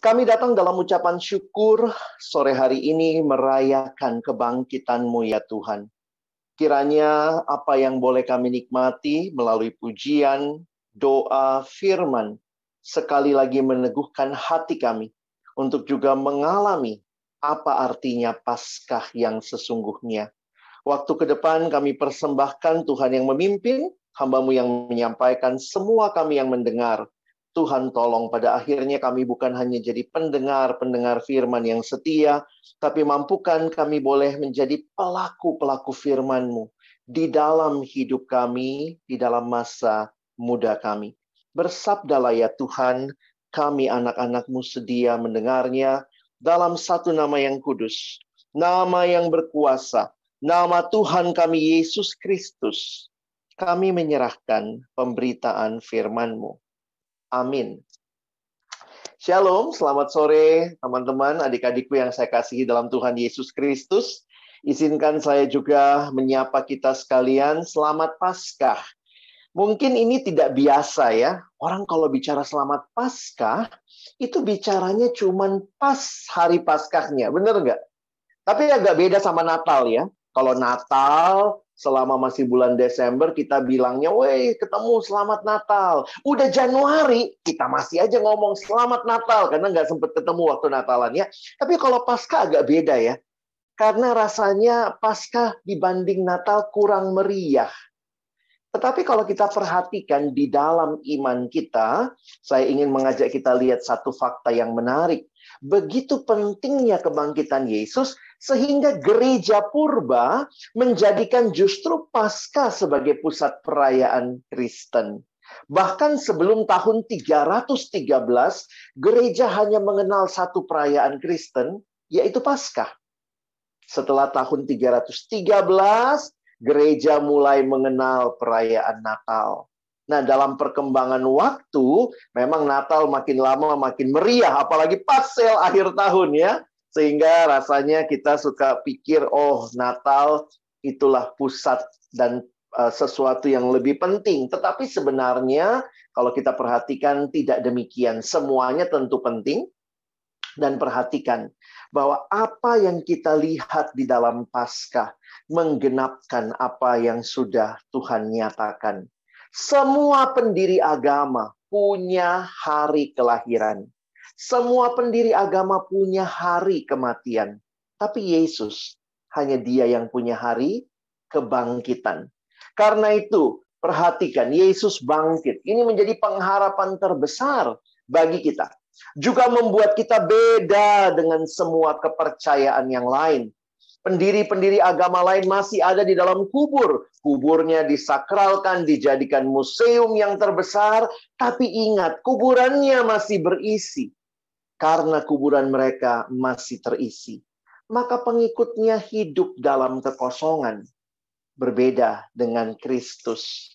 Kami datang dalam ucapan syukur sore hari ini merayakan kebangkitan-Mu ya Tuhan. Kiranya apa yang boleh kami nikmati melalui pujian, doa, firman, sekali lagi meneguhkan hati kami untuk juga mengalami apa artinya Paskah yang sesungguhnya. Waktu ke depan kami persembahkan Tuhan yang memimpin, hamba-Mu yang menyampaikan, semua kami yang mendengar. Tuhan tolong pada akhirnya kami bukan hanya jadi pendengar firman yang setia, tapi mampukan kami boleh menjadi pelaku-pelaku firman-Mu di dalam hidup kami, di dalam masa muda kami. Bersabdalah ya Tuhan, kami anak-anak-Mu sedia mendengarnya dalam satu nama yang kudus, nama yang berkuasa, nama Tuhan kami Yesus Kristus. Kami menyerahkan pemberitaan firman-Mu. Amin. Shalom, selamat sore teman-teman, adik-adikku yang saya kasihi dalam Tuhan Yesus Kristus. Izinkan saya juga menyapa kita sekalian, selamat Paskah. Mungkin ini tidak biasa ya, orang kalau bicara selamat Paskah, itu bicaranya cuman pas hari Paskahnya, bener nggak? Tapi agak beda sama Natal ya. Kalau Natal, selama masih bulan Desember, kita bilangnya, weh, ketemu selamat Natal. Udah Januari, kita masih aja ngomong selamat Natal, karena nggak sempat ketemu waktu Natalan ya. Tapi kalau Paskah agak beda ya. Karena rasanya Paskah dibanding Natal kurang meriah. Tetapi kalau kita perhatikan di dalam iman kita, saya ingin mengajak kita lihat satu fakta yang menarik. Begitu pentingnya kebangkitan Yesus, sehingga gereja purba menjadikan justru Paskah sebagai pusat perayaan Kristen. Bahkan sebelum tahun 313, gereja hanya mengenal satu perayaan Kristen, yaitu Paskah. Setelah tahun 313, gereja mulai mengenal perayaan Natal. Nah, dalam perkembangan waktu, memang Natal makin lama makin meriah, apalagi pas sale akhir tahun ya. Sehingga rasanya kita suka pikir, oh Natal itulah pusat dan sesuatu yang lebih penting. Tetapi sebenarnya kalau kita perhatikan tidak demikian. Semuanya tentu penting. Dan perhatikan bahwa apa yang kita lihat di dalam Paskah menggenapkan apa yang sudah Tuhan nyatakan. Semua pendiri agama punya hari kelahiran. Semua pendiri agama punya hari kematian. Tapi Yesus, hanya Dia yang punya hari kebangkitan. Karena itu, perhatikan, Yesus bangkit. Ini menjadi pengharapan terbesar bagi kita. Juga membuat kita beda dengan semua kepercayaan yang lain. Pendiri-pendiri agama lain masih ada di dalam kubur. Kuburnya disakralkan, dijadikan museum yang terbesar. Tapi ingat, kuburannya masih berisi. Karena kuburan mereka masih terisi. Maka pengikutnya hidup dalam kekosongan. Berbeda dengan Kristus.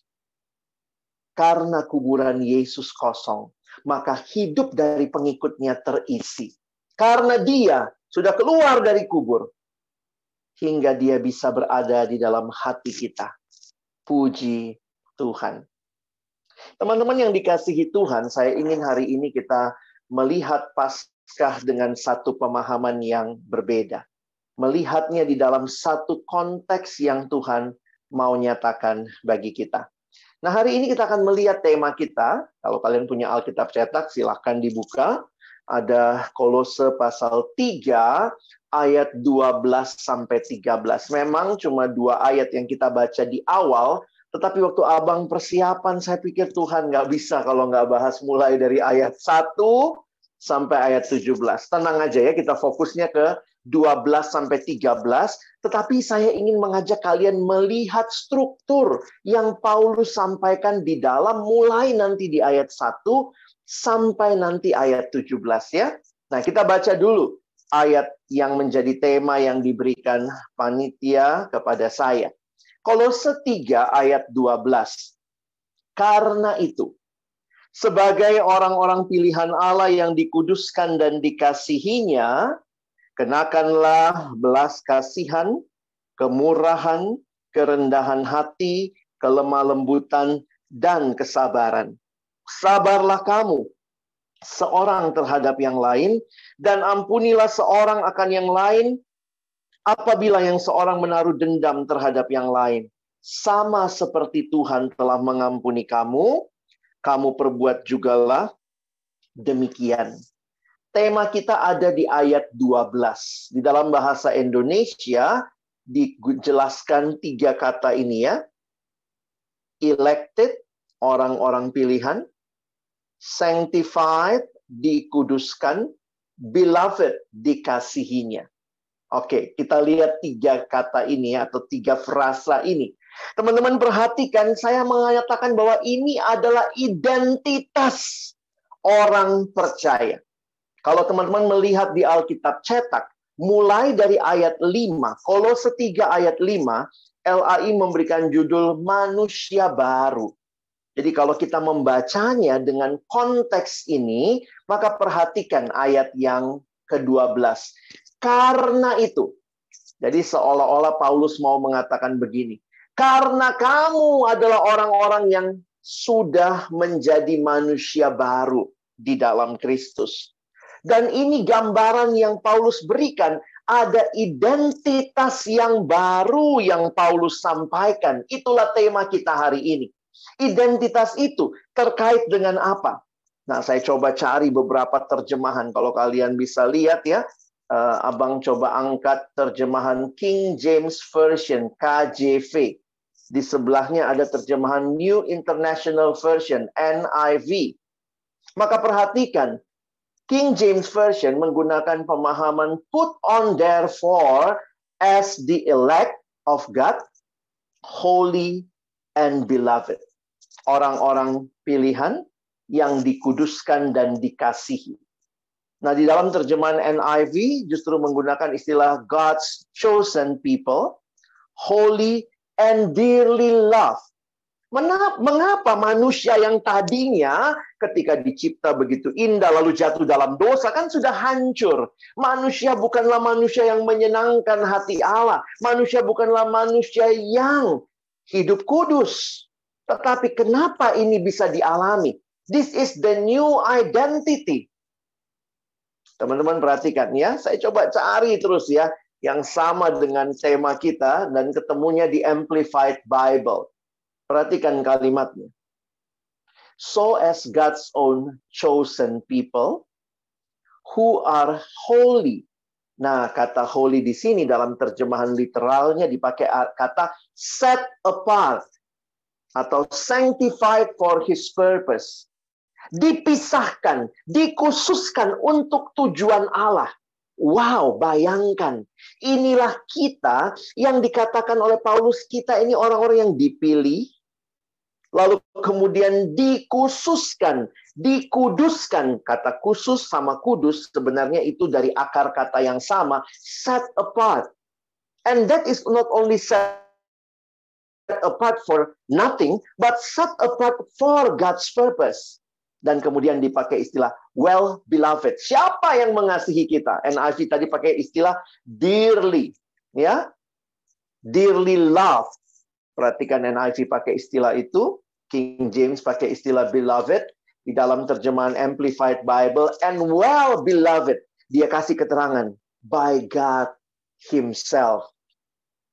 Karena kuburan Yesus kosong, maka hidup dari pengikutnya terisi. Karena Dia sudah keluar dari kubur, hingga Dia bisa berada di dalam hati kita. Puji Tuhan. Teman-teman yang dikasihi Tuhan, saya ingin hari ini kita melihat Paskah dengan satu pemahaman yang berbeda. Melihatnya di dalam satu konteks yang Tuhan mau nyatakan bagi kita. Nah, hari ini kita akan melihat tema kita. Kalau kalian punya Alkitab cetak, silahkan dibuka. Ada Kolose pasal 3, ayat 12-13. Memang cuma 2 ayat yang kita baca di awal, tetapi waktu abang persiapan, saya pikir Tuhan nggak bisa kalau nggak bahas mulai dari ayat 1 sampai ayat 17. Tenang aja ya, kita fokusnya ke 12-13, tetapi saya ingin mengajak kalian melihat struktur yang Paulus sampaikan di dalam mulai nanti di ayat 1 sampai nanti ayat 17 ya. Nah, kita baca dulu ayat yang menjadi tema yang diberikan panitia kepada saya. Kolose 3 ayat 12. Karena itu, sebagai orang-orang pilihan Allah yang dikuduskan dan dikasihinya, kenakanlah belas kasihan, kemurahan, kerendahan hati, kelemah lembutan, dan kesabaran. Sabarlah kamu seorang terhadap yang lain, dan ampunilah seorang akan yang lain apabila yang seorang menaruh dendam terhadap yang lain. Sama seperti Tuhan telah mengampuni kamu, kamu perbuat jugalah demikian. Tema kita ada di ayat 12. Di dalam bahasa Indonesia dijelaskan 3 kata ini ya. Elected, orang-orang pilihan. Sanctified, dikuduskan. Beloved, dikasihinya. Oke, kita lihat 3 kata ini atau 3 frasa ini. Teman-teman perhatikan, saya mengatakan bahwa ini adalah identitas orang percaya. Kalau teman-teman melihat di Alkitab cetak, mulai dari ayat 5, Kolose 3 ayat 5, LAI memberikan judul manusia baru. Jadi kalau kita membacanya dengan konteks ini, maka perhatikan ayat yang ke-12. Karena itu, jadi seolah-olah Paulus mau mengatakan begini, karena kamu adalah orang-orang yang sudah menjadi manusia baru di dalam Kristus. Dan ini gambaran yang Paulus berikan, ada identitas yang baru yang Paulus sampaikan. Itulah tema kita hari ini. Identitas itu terkait dengan apa? Nah, saya coba cari beberapa terjemahan. Kalau kalian bisa lihat ya, Abang coba angkat terjemahan King James Version, KJV. Di sebelahnya ada terjemahan New International Version, NIV. Maka perhatikan, King James Version menggunakan pemahaman put on therefore as the elect of God, holy and beloved. Orang-orang pilihan yang dikuduskan dan dikasihi. Nah, di dalam terjemahan NIV justru menggunakan istilah God's chosen people, holy and dearly loved. Mengapa manusia yang tadinya ketika dicipta begitu indah lalu jatuh dalam dosa kan sudah hancur. Manusia bukanlah manusia yang menyenangkan hati Allah. Manusia bukanlah manusia yang hidup kudus. Tetapi kenapa ini bisa dialami? This is the new identity. Teman-teman perhatikan ya, saya coba cari terus ya yang sama dengan tema kita dan ketemunya di Amplified Bible. Perhatikan kalimatnya. So as God's own chosen people who are holy. Nah, kata holy di sini dalam terjemahan literalnya dipakai kata set apart atau sanctified for his purpose. Dipisahkan, dikhususkan untuk tujuan Allah. Wow, bayangkan. Inilah kita yang dikatakan oleh Paulus, kita ini orang-orang yang dipilih, lalu kemudian dikhususkan, dikuduskan. Kata khusus sama kudus sebenarnya itu dari akar kata yang sama, set apart. And that is not only set apart for nothing, but set apart for God's purpose. Dan kemudian dipakai istilah well beloved. Siapa yang mengasihi kita? NIV tadi pakai istilah dearly, ya, dearly loved. Perhatikan NIV pakai istilah itu, King James pakai istilah beloved di dalam terjemahan Amplified Bible, and well beloved. Dia kasih keterangan by God Himself.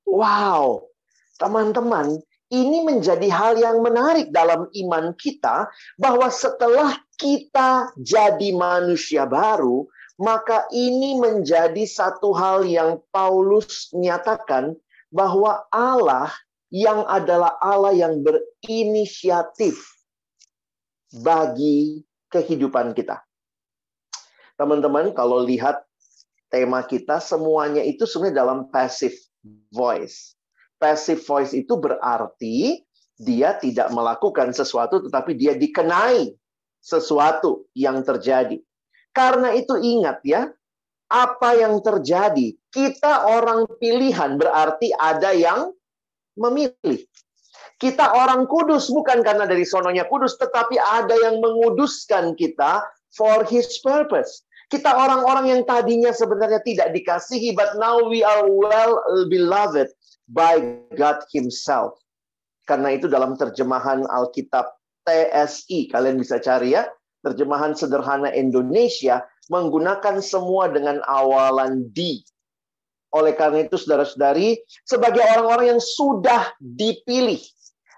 Wow, teman-teman. Ini menjadi hal yang menarik dalam iman kita, bahwa setelah kita jadi manusia baru, maka ini menjadi satu hal yang Paulus nyatakan, bahwa Allah yang adalah Allah yang berinisiatif bagi kehidupan kita. Teman-teman, kalau lihat tema kita, semuanya itu sebenarnya dalam passive voice. Passive voice itu berarti dia tidak melakukan sesuatu, tetapi dia dikenai sesuatu yang terjadi. Karena itu ingat ya, apa yang terjadi? Kita orang pilihan berarti ada yang memilih. Kita orang kudus bukan karena dari sononya kudus, tetapi ada yang menguduskan kita for His purpose. Kita orang-orang yang tadinya sebenarnya tidak dikasihi, but now we are well beloved by God Himself. Karena itu dalam terjemahan Alkitab TSI, kalian bisa cari ya, Terjemahan sederhana Indonesia menggunakan semua dengan awalan di. Oleh karena itu, saudara-saudari, sebagai orang-orang yang sudah dipilih,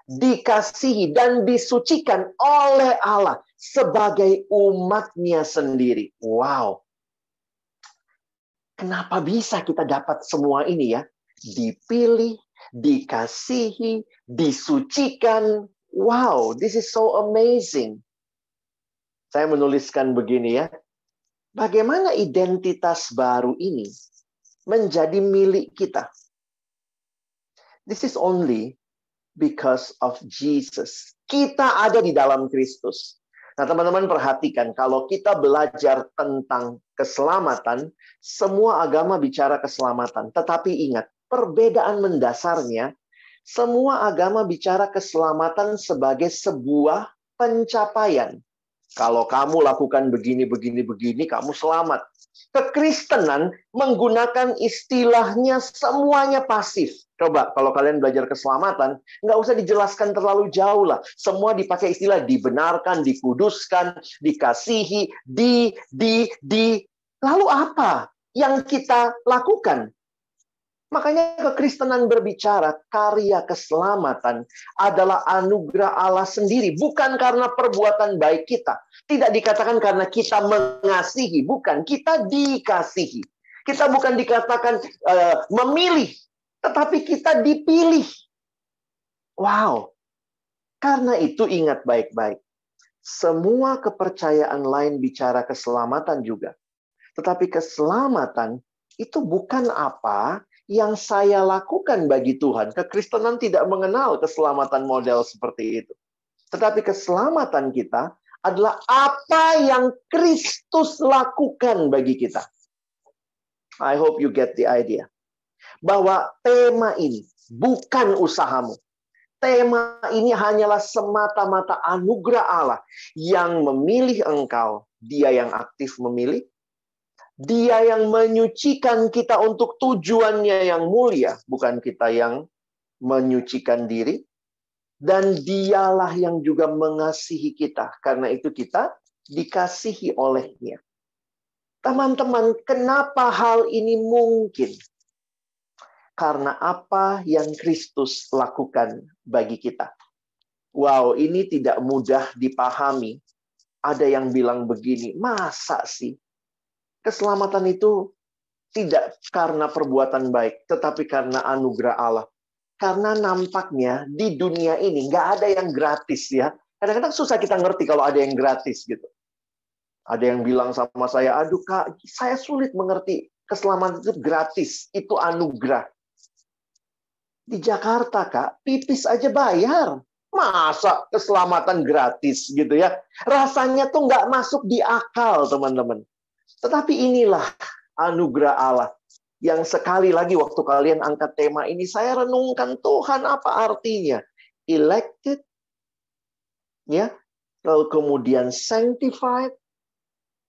dikasihi, dan disucikan oleh Allah sebagai umatnya sendiri. Wow. Kenapa bisa kita dapat semua ini ya? Dipilih, dikasihi, disucikan. Wow, this is so amazing. Saya menuliskan begini ya. Bagaimana identitas baru ini menjadi milik kita? This is only because of Jesus. Kita ada di dalam Kristus. Nah, teman-teman perhatikan, kalau kita belajar tentang keselamatan, semua agama bicara keselamatan. Tetapi ingat, perbedaan mendasarnya, semua agama bicara keselamatan sebagai sebuah pencapaian. Kalau kamu lakukan begini, kamu selamat. Kekristenan menggunakan istilahnya semuanya pasif. Coba, kalau kalian belajar keselamatan, nggak usah dijelaskan terlalu jauh lah. Semua dipakai istilah dibenarkan, dikuduskan, dikasihi, Lalu apa yang kita lakukan? Makanya kekristenan berbicara karya keselamatan adalah anugerah Allah sendiri. Bukan karena perbuatan baik kita. Tidak dikatakan karena kita mengasihi. Bukan, kita dikasihi. Kita bukan dikatakan memilih. Tetapi kita dipilih. Wow. Karena itu ingat baik-baik. Semua kepercayaan lain bicara keselamatan juga. Tetapi keselamatan itu bukan apa yang saya lakukan bagi Tuhan. Kekristenan tidak mengenal keselamatan model seperti itu. Tetapi keselamatan kita adalah apa yang Kristus lakukan bagi kita. I hope you get the idea. Bahwa tema ini bukan usahamu. Tema ini hanyalah semata-mata anugerah Allah yang memilih engkau. Dia yang aktif memilih. Dia yang menyucikan kita untuk tujuannya yang mulia. Bukan kita yang menyucikan diri. Dan dialah yang juga mengasihi kita. Karena itu kita dikasihi olehnya. Teman-teman, kenapa hal ini mungkin? Karena apa yang Kristus lakukan bagi kita. Wow, ini tidak mudah dipahami. Ada yang bilang begini, masa sih? Keselamatan itu tidak karena perbuatan baik, tetapi karena anugerah Allah. Karena nampaknya di dunia ini nggak ada yang gratis ya. Kadang-kadang susah kita ngerti kalau ada yang gratis gitu. Ada yang bilang sama saya, aduh Kak, saya sulit mengerti keselamatan itu gratis, itu anugerah. Di Jakarta Kak, pipis aja bayar. Masa keselamatan gratis gitu ya. Rasanya tuh nggak masuk di akal teman-teman. Tetapi inilah anugerah Allah. Yang sekali lagi waktu kalian angkat tema ini, saya renungkan Tuhan apa artinya. Elected, ya, lalu kemudian sanctified,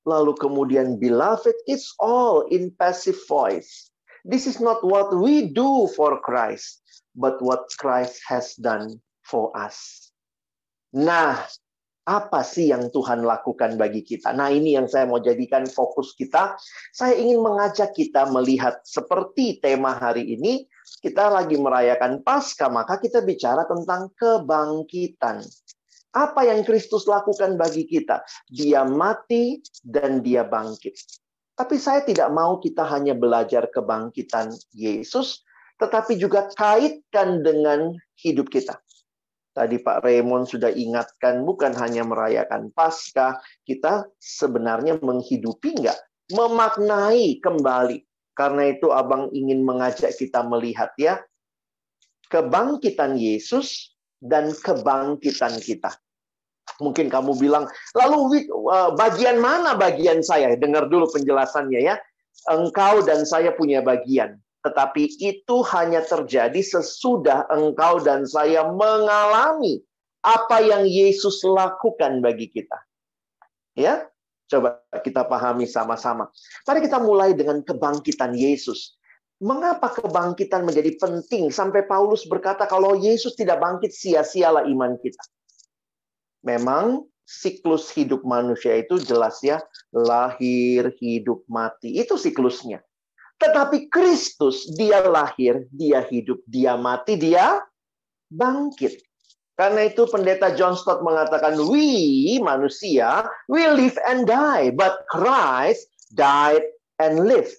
lalu kemudian beloved. It's all in passive voice. This is not what we do for Christ, but what Christ has done for us. Nah, apa sih yang Tuhan lakukan bagi kita? Nah, ini yang saya mau jadikan fokus kita. Saya ingin mengajak kita melihat seperti tema hari ini, kita lagi merayakan Paskah, maka kita bicara tentang kebangkitan. Apa yang Kristus lakukan bagi kita? Dia mati dan dia bangkit. Tapi saya tidak mau kita hanya belajar kebangkitan Yesus, tetapi juga kaitkan dengan hidup kita. Tadi Pak Raymond sudah ingatkan, bukan hanya merayakan Paskah, kita sebenarnya menghidupi nggak? Memaknai kembali. Karena itu Abang ingin mengajak kita melihat ya, kebangkitan Yesus dan kebangkitan kita. Mungkin kamu bilang, lalu bagian mana bagian saya? Dengar dulu penjelasannya ya. Engkau dan saya punya bagian. Tetapi itu hanya terjadi sesudah engkau dan saya mengalami apa yang Yesus lakukan bagi kita. Ya, coba kita pahami sama-sama. Mari kita mulai dengan kebangkitan Yesus. Mengapa kebangkitan menjadi penting? Sampai Paulus berkata kalau Yesus tidak bangkit, sia-sialah iman kita. Memang siklus hidup manusia itu jelas ya, lahir, hidup, mati. Itu siklusnya. Tetapi Kristus, dia lahir, dia hidup, dia mati, dia bangkit. Karena itu pendeta John Stott mengatakan, we manusia, we live and die, but Christ died and lived.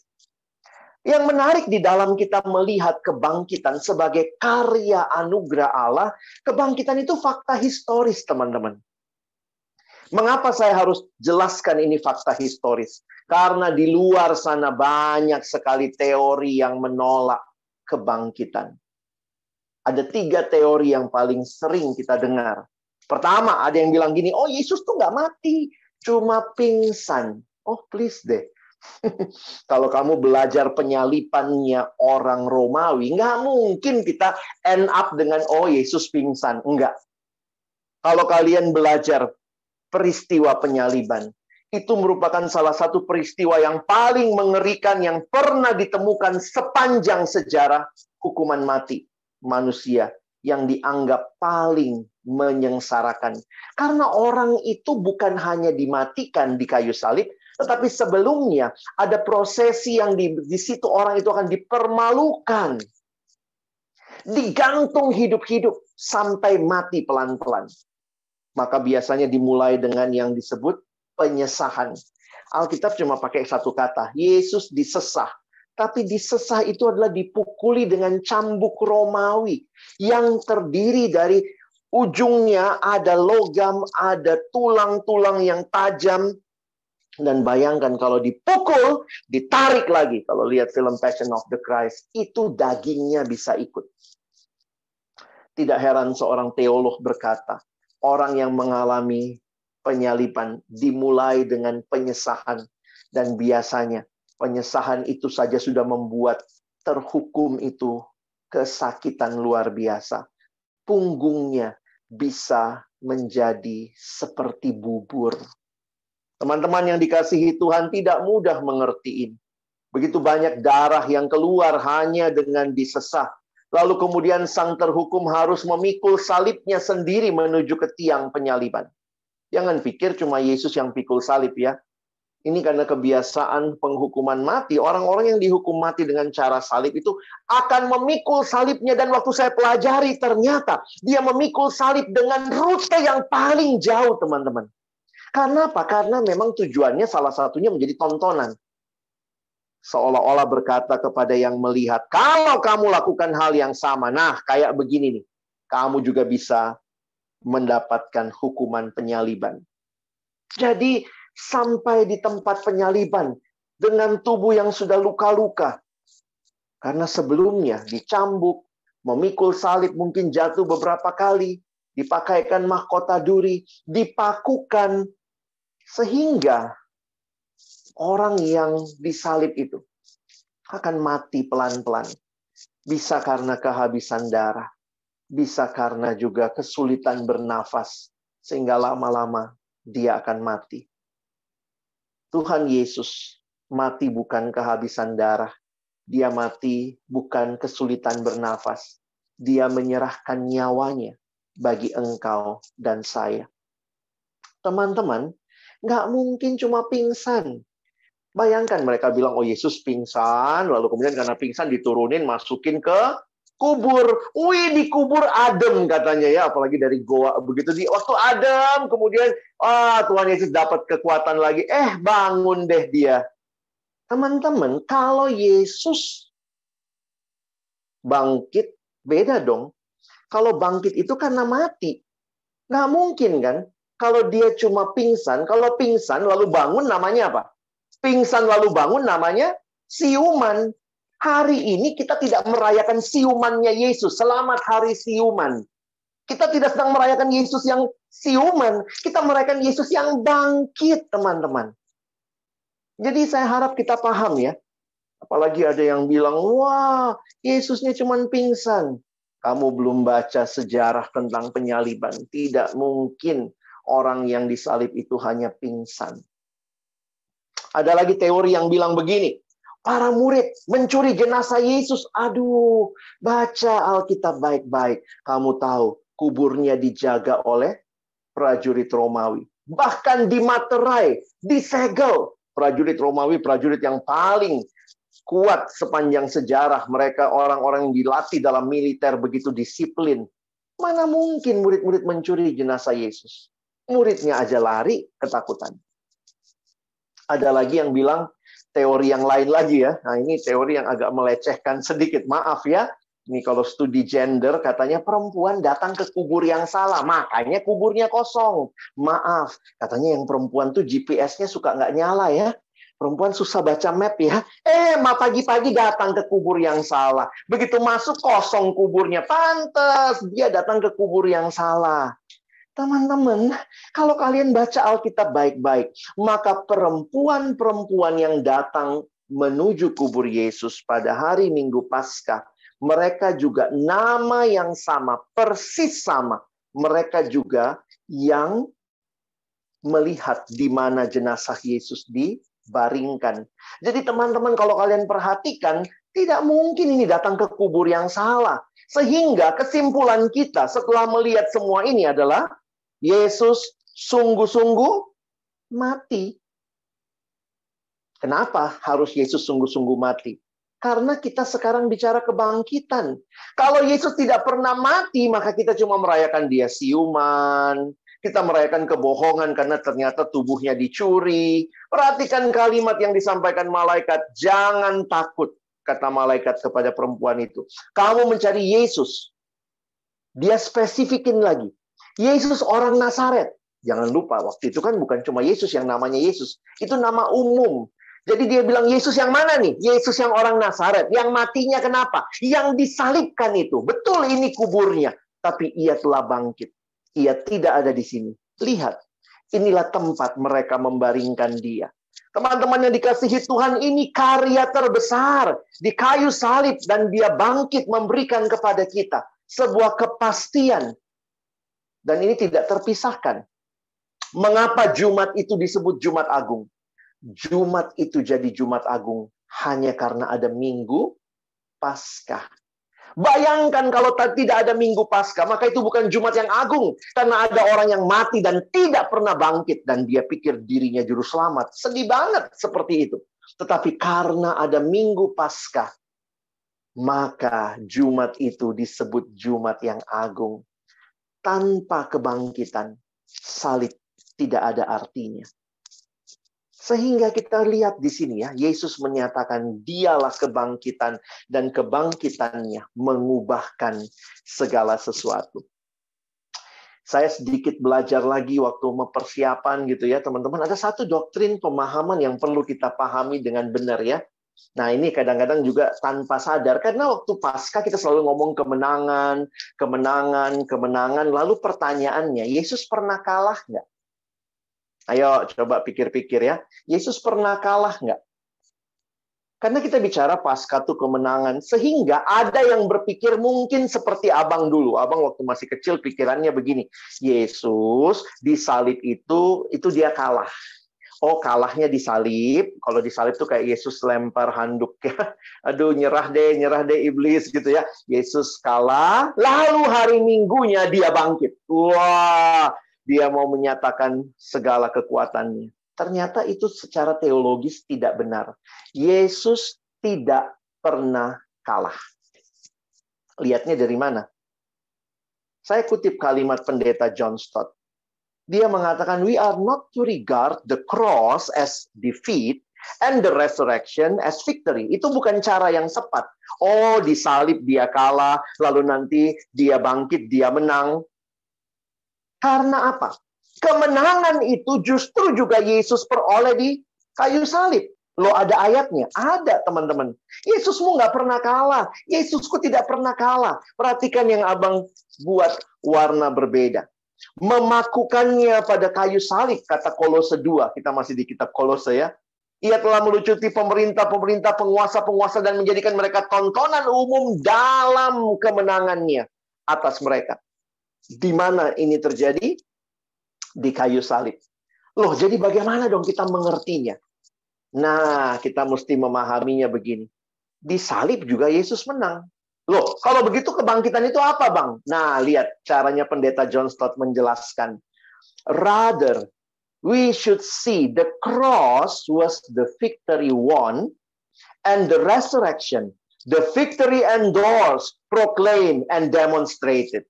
Yang menarik di dalam kita melihat kebangkitan sebagai karya anugerah Allah, kebangkitan itu fakta historis, teman-teman. Mengapa saya harus jelaskan ini fakta historis? Karena di luar sana banyak sekali teori yang menolak kebangkitan. Ada 3 teori yang paling sering kita dengar. Pertama, ada yang bilang gini, oh Yesus tuh nggak mati, cuma pingsan. Oh please deh. Kalau kamu belajar penyalipannya orang Romawi, nggak mungkin kita end up dengan, oh Yesus pingsan. Enggak. Kalau kalian belajar peristiwa penyaliban, itu merupakan salah satu peristiwa yang paling mengerikan yang pernah ditemukan sepanjang sejarah hukuman mati manusia, yang dianggap paling menyengsarakan. Karena orang itu bukan hanya dimatikan di kayu salib, tetapi sebelumnya ada prosesi yang di situ orang itu akan dipermalukan, digantung hidup-hidup sampai mati pelan-pelan. Maka biasanya dimulai dengan yang disebut penyesahan. Alkitab cuma pakai satu kata, Yesus disesah. Tapi disesah itu adalah dipukuli dengan cambuk Romawi yang terdiri dari ujungnya ada logam, ada tulang-tulang yang tajam. Dan bayangkan kalau dipukul, ditarik lagi. Kalau lihat film Passion of the Christ, itu dagingnya bisa ikut. Tidak heran seorang teolog berkata, orang yang mengalami penyaliban dimulai dengan penyesahan. Dan biasanya penyesahan itu saja sudah membuat terhukum itu kesakitan luar biasa. Punggungnya bisa menjadi seperti bubur. Teman-teman yang dikasihi Tuhan, tidak mudah mengertiin. Begitu banyak darah yang keluar hanya dengan disesah. Lalu kemudian sang terhukum harus memikul salibnya sendiri menuju ke tiang penyaliban. Jangan pikir cuma Yesus yang pikul salib ya. Ini karena kebiasaan penghukuman mati. Orang-orang yang dihukum mati dengan cara salib itu akan memikul salibnya. Dan waktu saya pelajari ternyata dia memikul salib dengan rute yang paling jauh, teman-teman. Karena apa? Karena memang tujuannya salah satunya menjadi tontonan. Seolah-olah berkata kepada yang melihat, kalau kamu lakukan hal yang sama, nah kayak begini nih, kamu juga bisa mendapatkan hukuman penyaliban. Jadi sampai di tempat penyaliban dengan tubuh yang sudah luka-luka. Karena sebelumnya dicambuk, memikul salib mungkin jatuh beberapa kali, dipakaikan mahkota duri, dipakukan, sehingga orang yang disalib itu akan mati pelan-pelan. Bisa karena kehabisan darah, bisa karena juga kesulitan bernafas, sehingga lama-lama dia akan mati. Tuhan Yesus mati bukan kehabisan darah. Dia mati bukan kesulitan bernafas. Dia menyerahkan nyawanya bagi engkau dan saya. Teman-teman, nggak mungkin cuma pingsan. Bayangkan mereka bilang, oh Yesus pingsan, lalu kemudian karena pingsan diturunin, masukin ke kubur. Wih, di kubur adem katanya ya, apalagi dari goa begitu. Di waktu adem, kemudian Tuhan Yesus dapat kekuatan lagi. Bangun deh dia. Teman-teman, kalau Yesus bangkit, beda dong. Kalau bangkit itu karena mati. Nggak mungkin kan? Kalau dia cuma pingsan, kalau pingsan lalu bangun namanya apa? Pingsan lalu bangun namanya siuman. Hari ini kita tidak merayakan siumannya Yesus. Selamat hari siuman. Kita tidak sedang merayakan Yesus yang siuman. Kita merayakan Yesus yang bangkit, teman-teman. Jadi saya harap kita paham ya. Apalagi ada yang bilang, wah Yesusnya cuma pingsan. Kamu belum baca sejarah tentang penyaliban. Tidak mungkin orang yang disalib itu hanya pingsan. Ada lagi teori yang bilang begini, para murid mencuri jenazah Yesus. Aduh, baca Alkitab baik-baik. Kamu tahu, kuburnya dijaga oleh prajurit Romawi. bahkan dimaterai, disegel. Prajurit Romawi, prajurit yang paling kuat sepanjang sejarah. Mereka orang-orang yang dilatih dalam militer begitu disiplin. Mana mungkin murid-murid mencuri jenazah Yesus? Muridnya aja lari ketakutan. Ada lagi yang bilang teori yang lain lagi ya. Nah ini teori yang agak melecehkan sedikit. Maaf ya. Ini kalau studi gender katanya perempuan datang ke kubur yang salah. Makanya kuburnya kosong. Maaf. Katanya yang perempuan tuh GPS-nya suka nggak nyala ya. Perempuan susah baca map ya. Pagi-pagi datang ke kubur yang salah. Begitu masuk kosong kuburnya. Pantes dia datang ke kubur yang salah. Teman-teman, kalau kalian baca Alkitab baik-baik, maka perempuan-perempuan yang datang menuju kubur Yesus pada hari Minggu Paskah, mereka juga nama yang sama, persis sama. Mereka juga yang melihat di mana jenazah Yesus dibaringkan. Jadi teman-teman, kalau kalian perhatikan, tidak mungkin ini datang ke kubur yang salah. Sehingga kesimpulan kita setelah melihat semua ini adalah Yesus sungguh-sungguh mati. Kenapa harus Yesus sungguh-sungguh mati? Karena kita sekarang bicara kebangkitan. Kalau Yesus tidak pernah mati, maka kita cuma merayakan dia siuman. Kita merayakan kebohongan karena ternyata tubuhnya dicuri. Perhatikan kalimat yang disampaikan malaikat. Jangan takut, kata malaikat kepada perempuan itu. Kamu mencari Yesus. Dia spesifikin lagi. Yesus orang Nazaret. Jangan lupa, waktu itu kan bukan cuma Yesus yang namanya Yesus. Itu nama umum. Jadi dia bilang, Yesus yang mana nih? Yesus yang orang Nazaret. Yang matinya kenapa? Yang disalibkan itu. Betul ini kuburnya. Tapi ia telah bangkit. Ia tidak ada di sini. Lihat, inilah tempat mereka membaringkan dia. Teman-teman yang dikasihi Tuhan, ini karya terbesar. Di kayu salib dan dia bangkit memberikan kepada kita sebuah kepastian. Dan ini tidak terpisahkan. Mengapa Jumat itu disebut Jumat Agung? Jumat itu jadi Jumat Agung hanya karena ada Minggu Paskah. Bayangkan kalau tidak ada Minggu Paskah, maka itu bukan Jumat yang agung. Karena ada orang yang mati dan tidak pernah bangkit. Dan dia pikir dirinya juru selamat. Sedih banget seperti itu. Tetapi karena ada Minggu Paskah, maka Jumat itu disebut Jumat yang agung. Tanpa kebangkitan, salib tidak ada artinya. Sehingga kita lihat di sini ya, Yesus menyatakan dialah kebangkitan dan kebangkitannya mengubahkan segala sesuatu. Saya sedikit belajar lagi waktu mempersiapan gitu ya, teman-teman. Ada satu doktrin pemahaman yang perlu kita pahami dengan benar ya. Nah ini kadang-kadang juga tanpa sadar. Karena waktu Paskah kita selalu ngomong kemenangan, kemenangan, kemenangan. Lalu pertanyaannya, Yesus pernah kalah nggak? Ayo coba pikir-pikir ya. Yesus pernah kalah nggak? Karena kita bicara Paskah itu kemenangan. Sehingga ada yang berpikir mungkin seperti abang dulu. Abang waktu masih kecil pikirannya begini. Yesus disalib itu dia kalah. Oh, kalahnya disalib. Kalau disalib tuh kayak Yesus lempar handuk ya. Aduh, nyerah deh iblis gitu ya. Yesus kalah, lalu hari Minggunya dia bangkit. Wah, dia mau menyatakan segala kekuatannya. Ternyata itu secara teologis tidak benar. Yesus tidak pernah kalah. Lihatnya dari mana? Saya kutip kalimat pendeta John Stott. Dia mengatakan, we are not to regard the cross as defeat and the resurrection as victory. Itu bukan cara yang tepat. Oh, disalib dia kalah, lalu nanti dia bangkit, dia menang. Karena apa? Kemenangan itu justru juga Yesus peroleh di kayu salib. Loh, ada ayatnya? Ada, teman-teman. Yesusmu nggak pernah kalah. Yesusku tidak pernah kalah. Perhatikan yang abang buat warna berbeda. Memakukannya pada kayu salib, kata Kolose 2. Kita masih di kitab Kolose ya. Ia telah melucuti pemerintah-pemerintah, penguasa-penguasa dan menjadikan mereka tontonan umum dalam kemenangannya atas mereka. Di mana ini terjadi? Di kayu salib. Loh, jadi bagaimana dong kita mengertinya? Nah, kita mesti memahaminya begini. Di salib juga Yesus menang. Loh, kalau begitu kebangkitan itu apa, Bang? Nah, lihat caranya pendeta John Stott menjelaskan. Rather, we should see the cross was the victory won, and the resurrection, the victory endorsed, proclaimed, and demonstrated.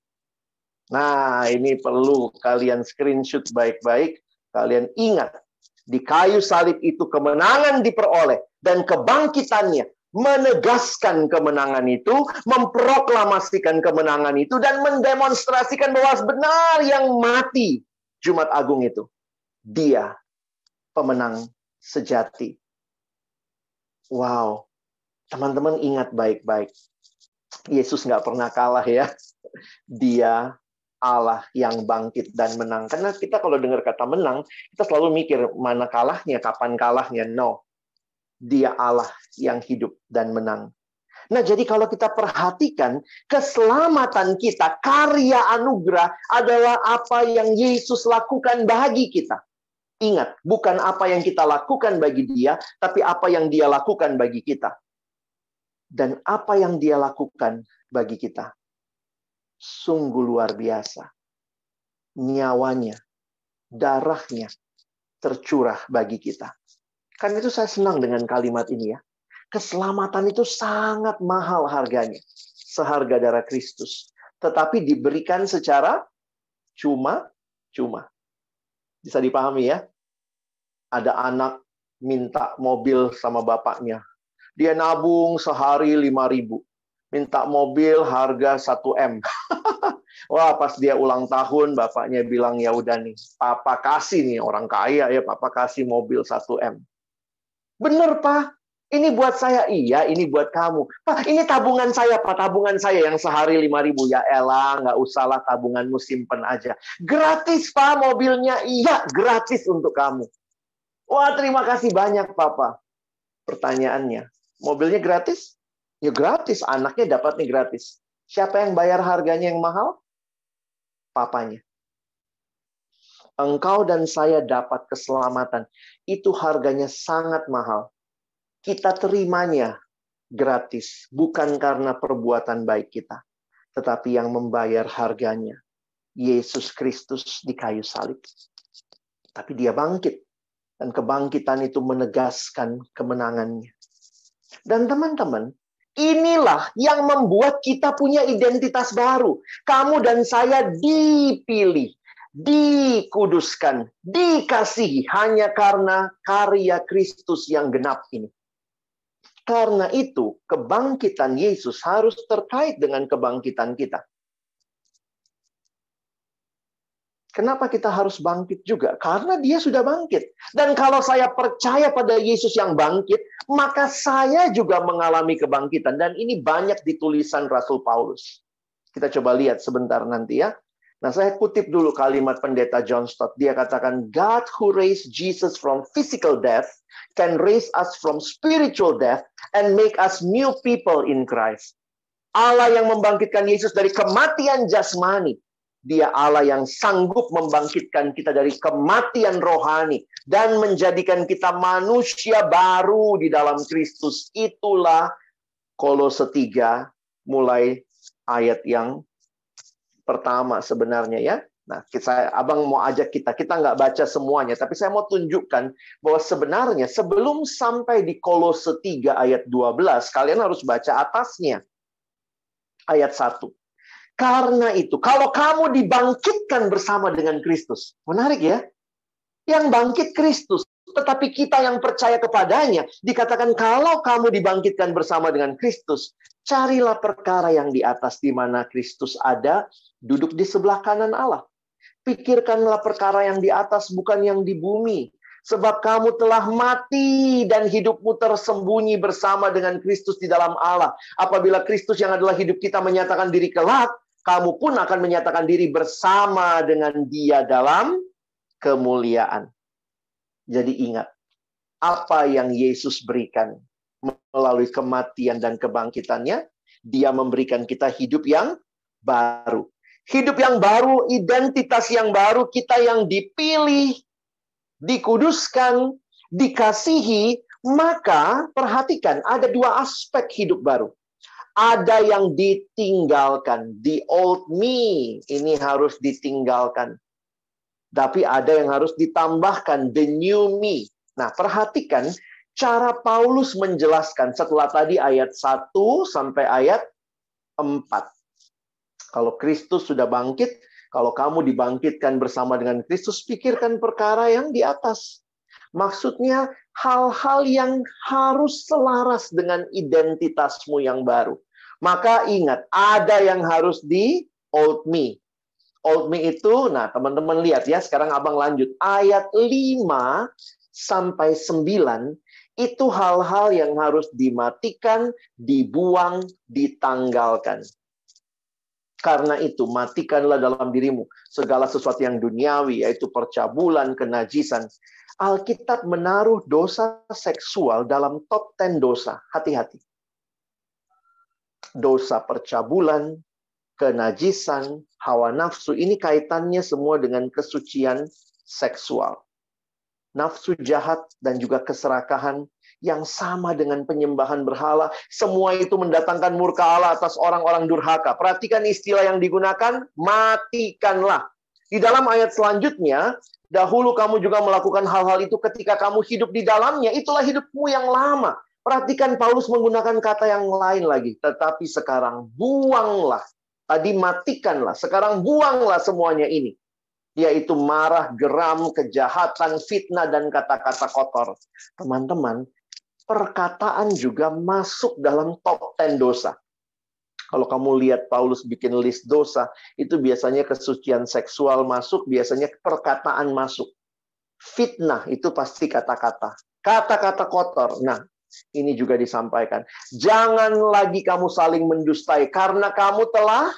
Nah, ini perlu kalian screenshot baik-baik. Kalian ingat, di kayu salib itu kemenangan diperoleh, dan kebangkitannya menegaskan kemenangan itu, memproklamasikan kemenangan itu, dan mendemonstrasikan bahwa benar yang mati Jumat Agung itu, dia pemenang sejati. Wow, teman-teman ingat baik-baik. Yesus nggak pernah kalah ya. Dia Allah yang bangkit dan menang. Karena kita kalau dengar kata menang, kita selalu mikir mana kalahnya, kapan kalahnya. No, dia Allah yang hidup dan menang. Nah, jadi kalau kita perhatikan, keselamatan kita, karya anugerah adalah apa yang Yesus lakukan bagi kita. Ingat, bukan apa yang kita lakukan bagi dia, tapi apa yang dia lakukan bagi kita. Dan apa yang dia lakukan bagi kita sungguh luar biasa. Nyawanya, darahnya tercurah bagi kita. Karena itu saya senang dengan kalimat ini ya. Keselamatan itu sangat mahal harganya. Seharga darah Kristus. Tetapi diberikan secara cuma-cuma. Bisa dipahami ya? Ada anak minta mobil sama bapaknya. Dia nabung sehari 5.000. Minta mobil harga 1 M. Wah, pas dia ulang tahun, bapaknya bilang, ya udah nih, papa kasih nih, orang kaya ya, papa kasih mobil 1 M. Bener, Pak. Ini buat saya. Iya, ini buat kamu. Pak, ini tabungan saya, Pak. Tabungan saya yang sehari 5.000. Ya elah, nggak usahlah tabunganmu, simpen aja. Gratis, Pak, mobilnya. Iya, gratis untuk kamu. Wah, terima kasih banyak, Papa. Pertanyaannya, mobilnya gratis? Ya gratis, anaknya dapatnya gratis. Siapa yang bayar harganya yang mahal? Papanya. Engkau dan saya dapat keselamatan. Itu harganya sangat mahal. Kita terimanya gratis. Bukan karena perbuatan baik kita. Tetapi yang membayar harganya. Yesus Kristus di kayu salib. Tapi dia bangkit. Dan kebangkitan itu menegaskan kemenangannya. Dan teman-teman, inilah yang membuat kita punya identitas baru. Kamu dan saya dipilih, dikuduskan, dikasihi hanya karena karya Kristus yang genap ini. Karena itu, kebangkitan Yesus harus terkait dengan kebangkitan kita. Kenapa kita harus bangkit juga? Karena dia sudah bangkit. Dan kalau saya percaya pada Yesus yang bangkit, maka saya juga mengalami kebangkitan. Dan ini banyak di tulisan Rasul Paulus. Kita coba lihat sebentar nanti ya. Nah, saya kutip dulu kalimat pendeta John Stott. Dia katakan, God who raised Jesus from physical death can raise us from spiritual death and make us new people in Christ. Allah yang membangkitkan Yesus dari kematian jasmani. Dia Allah yang sanggup membangkitkan kita dari kematian rohani dan menjadikan kita manusia baru di dalam Kristus. Itulah Kolose 3 mulai ayat yang pertama sebenarnya ya. Nah, abang mau ajak kita nggak baca semuanya, tapi saya mau tunjukkan bahwa sebenarnya sebelum sampai di Kolose 3 ayat 12, kalian harus baca atasnya. Ayat 1. Karena itu, kalau kamu dibangkitkan bersama dengan Kristus. Menarik ya. Yang bangkit Kristus. Tetapi kita yang percaya kepadanya, dikatakan kalau kamu dibangkitkan bersama dengan Kristus, carilah perkara yang di atas di mana Kristus ada, duduk di sebelah kanan Allah. Pikirkanlah perkara yang di atas, bukan yang di bumi. Sebab kamu telah mati dan hidupmu tersembunyi bersama dengan Kristus di dalam Allah. Apabila Kristus yang adalah hidup kita menyatakan diri kelak, kamu pun akan menyatakan diri bersama dengan Dia dalam kemuliaan. Jadi ingat, apa yang Yesus berikan melalui kematian dan kebangkitannya, Dia memberikan kita hidup yang baru. Hidup yang baru, identitas yang baru, kita yang dipilih, dikuduskan, dikasihi. Maka perhatikan, ada dua aspek hidup baru. Ada yang ditinggalkan, the old me, ini harus ditinggalkan. Tapi ada yang harus ditambahkan, the new me. Nah, perhatikan cara Paulus menjelaskan setelah tadi ayat 1 sampai ayat 4. Kalau Kristus sudah bangkit, kalau kamu dibangkitkan bersama dengan Kristus, pikirkan perkara yang di atas. Maksudnya hal-hal yang harus selaras dengan identitasmu yang baru. Maka ingat, ada yang harus di old me. Old me itu, nah teman-teman lihat ya, sekarang abang lanjut. Ayat 5 sampai 9, itu hal-hal yang harus dimatikan, dibuang, ditanggalkan. Karena itu, matikanlah dalam dirimu segala sesuatu yang duniawi, yaitu percabulan, kenajisan. Alkitab menaruh dosa seksual dalam top 10 dosa. Hati-hati. Dosa percabulan, kenajisan, hawa nafsu, ini kaitannya semua dengan kesucian seksual. Nafsu jahat dan juga keserakahan yang sama dengan penyembahan berhala, semua itu mendatangkan murka Allah atas orang-orang durhaka. Perhatikan istilah yang digunakan, matikanlah. Di dalam ayat selanjutnya, dahulu kamu juga melakukan hal-hal itu ketika kamu hidup di dalamnya, itulah hidupmu yang lama. Perhatikan Paulus menggunakan kata yang lain lagi, tetapi sekarang buanglah. Tadi matikanlah, sekarang buanglah semuanya ini. Yaitu marah, geram, kejahatan, fitnah, dan kata-kata kotor. Teman-teman, perkataan juga masuk dalam top 10 dosa. Kalau kamu lihat Paulus bikin list dosa, itu biasanya kesucian seksual masuk, biasanya perkataan masuk. Fitnah itu pasti kata-kata. Kata-kata kotor. Nah, ini juga disampaikan. Jangan lagi kamu saling mendustai, karena kamu telah,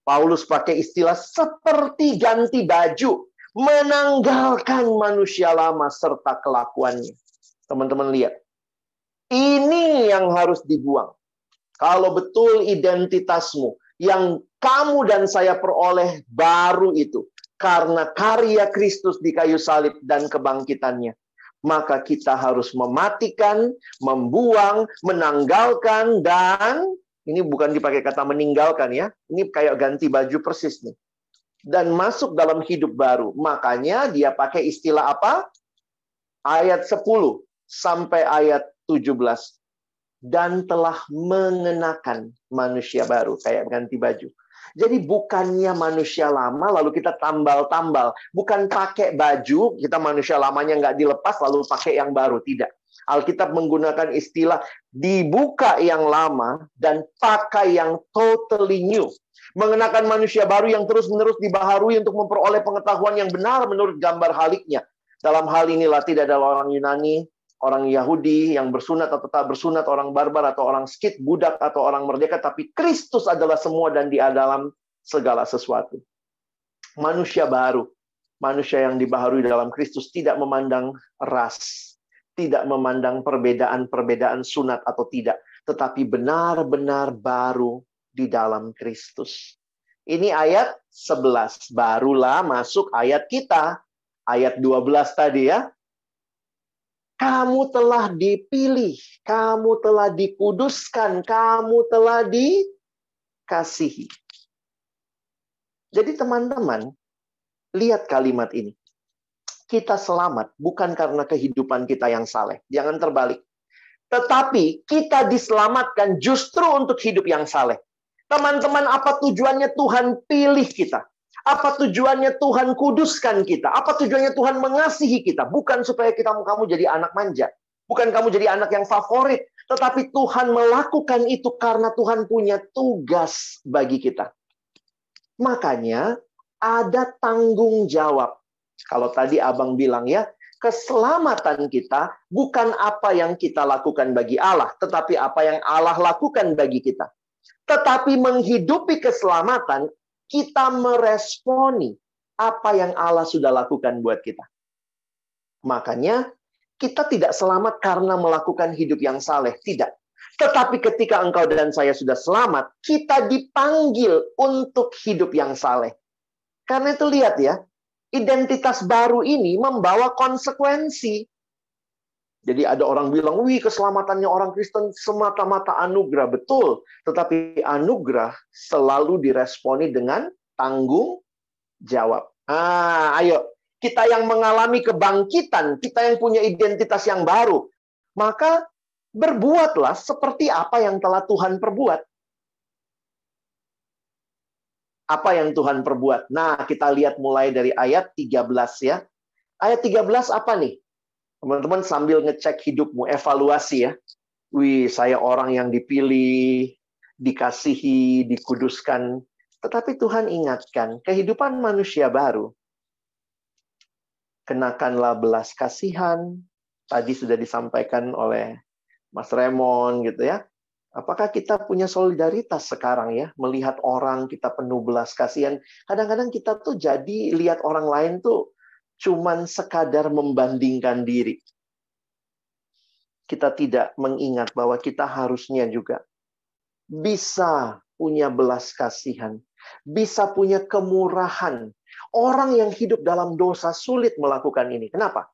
Paulus pakai istilah seperti ganti baju, menanggalkan manusia lama serta kelakuannya. Teman-teman lihat. Ini yang harus dibuang. Kalau betul identitasmu yang kamu dan saya peroleh baru itu karena karya Kristus di kayu salib dan kebangkitannya, maka kita harus mematikan, membuang, menanggalkan, dan ini bukan dipakai kata meninggalkan ya, ini kayak ganti baju persis nih. Dan masuk dalam hidup baru. Makanya dia pakai istilah apa? Ayat 10 sampai ayat 17. Dan telah mengenakan manusia baru. Kayak ganti baju. Jadi bukannya manusia lama lalu kita tambal-tambal. Bukan pakai baju, kita manusia lamanya nggak dilepas lalu pakai yang baru. Tidak. Alkitab menggunakan istilah dibuka yang lama dan pakai yang totally new. Mengenakan manusia baru yang terus-menerus dibaharui untuk memperoleh pengetahuan yang benar menurut gambar haliknya. Dalam hal inilah tidak ada orang Yunani, orang Yahudi yang bersunat atau tak bersunat, orang barbar atau orang skit, budak atau orang merdeka, tapi Kristus adalah semua dan Dia dalam segala sesuatu. Manusia baru, manusia yang dibaharui dalam Kristus tidak memandang ras, tidak memandang perbedaan-perbedaan sunat atau tidak, tetapi benar-benar baru di dalam Kristus. Ini ayat 11, barulah masuk ayat kita. Ayat 12 tadi ya. Kamu telah dipilih, kamu telah dikuduskan, kamu telah dikasihi. Jadi teman-teman, lihat kalimat ini. Kita selamat bukan karena kehidupan kita yang saleh. Jangan terbalik. Tetapi kita diselamatkan justru untuk hidup yang saleh. Teman-teman, apa tujuannya Tuhan pilih kita? Apa tujuannya Tuhan kuduskan kita? Apa tujuannya Tuhan mengasihi kita? Bukan supaya kamu jadi anak manja. Bukan kamu jadi anak yang favorit. Tetapi Tuhan melakukan itu karena Tuhan punya tugas bagi kita. Makanya ada tanggung jawab. Kalau tadi abang bilang ya, keselamatan kita bukan apa yang kita lakukan bagi Allah. Tetapi apa yang Allah lakukan bagi kita. Tetapi menghidupi keselamatan, kita meresponi apa yang Allah sudah lakukan buat kita. Makanya, kita tidak selamat karena melakukan hidup yang saleh. Tidak. Tetapi ketika engkau dan saya sudah selamat, kita dipanggil untuk hidup yang saleh. Karena itu lihat ya, identitas baru ini membawa konsekuensi. Jadi ada orang bilang, wih keselamatannya orang Kristen semata-mata anugerah. Betul, tetapi anugerah selalu diresponi dengan tanggung jawab. Ayo, kita yang mengalami kebangkitan, kita yang punya identitas yang baru, maka berbuatlah seperti apa yang telah Tuhan perbuat. Apa yang Tuhan perbuat? Nah, kita lihat mulai dari ayat 13 ya. Ayat 13 apa nih? Teman-teman sambil ngecek hidupmu, evaluasi ya. Wih, saya orang yang dipilih, dikasihi, dikuduskan. Tetapi Tuhan ingatkan, kehidupan manusia baru. Kenakanlah belas kasihan. Tadi sudah disampaikan oleh Mas Raymond gitu ya. Apakah kita punya solidaritas sekarang ya? Melihat orang kita penuh belas kasihan. Kadang-kadang kita tuh jadi lihat orang lain tuh cuman sekadar membandingkan diri. Kita tidak mengingat bahwa kita harusnya juga bisa punya belas kasihan. Bisa punya kemurahan. Orang yang hidup dalam dosa sulit melakukan ini. Kenapa?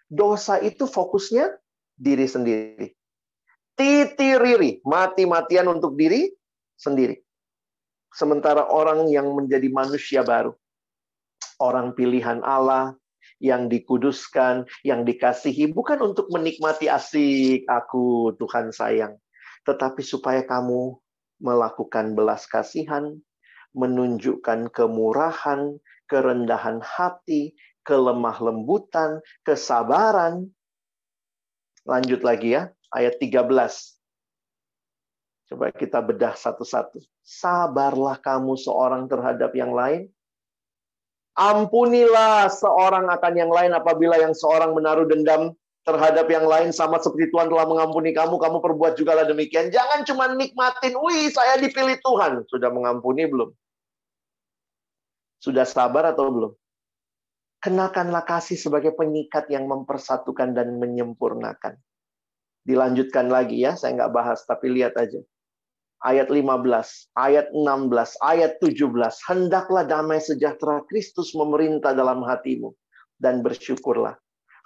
Dosa itu fokusnya diri sendiri. Titiriri, mati-matian untuk diri sendiri. Sementara orang yang menjadi manusia baru, orang pilihan Allah, yang dikuduskan, yang dikasihi, bukan untuk menikmati asik, aku Tuhan sayang. Tetapi supaya kamu melakukan belas kasihan, menunjukkan kemurahan, kerendahan hati, kelemah lembutan, kesabaran. Lanjut lagi ya, ayat 13. Coba kita bedah satu-satu. Sabarlah kamu seorang terhadap yang lain. Ampunilah seorang akan yang lain apabila yang seorang menaruh dendam terhadap yang lain, sama seperti Tuhan telah mengampuni kamu, kamu perbuat jugalah demikian. Jangan cuma nikmatin, wih saya dipilih Tuhan. Sudah mengampuni belum? Sudah sabar atau belum? Kenakanlah kasih sebagai pengikat yang mempersatukan dan menyempurnakan. Dilanjutkan lagi ya, saya nggak bahas, tapi lihat aja. Ayat 15, ayat 16, ayat 17. Hendaklah damai sejahtera Kristus memerintah dalam hatimu, dan bersyukurlah.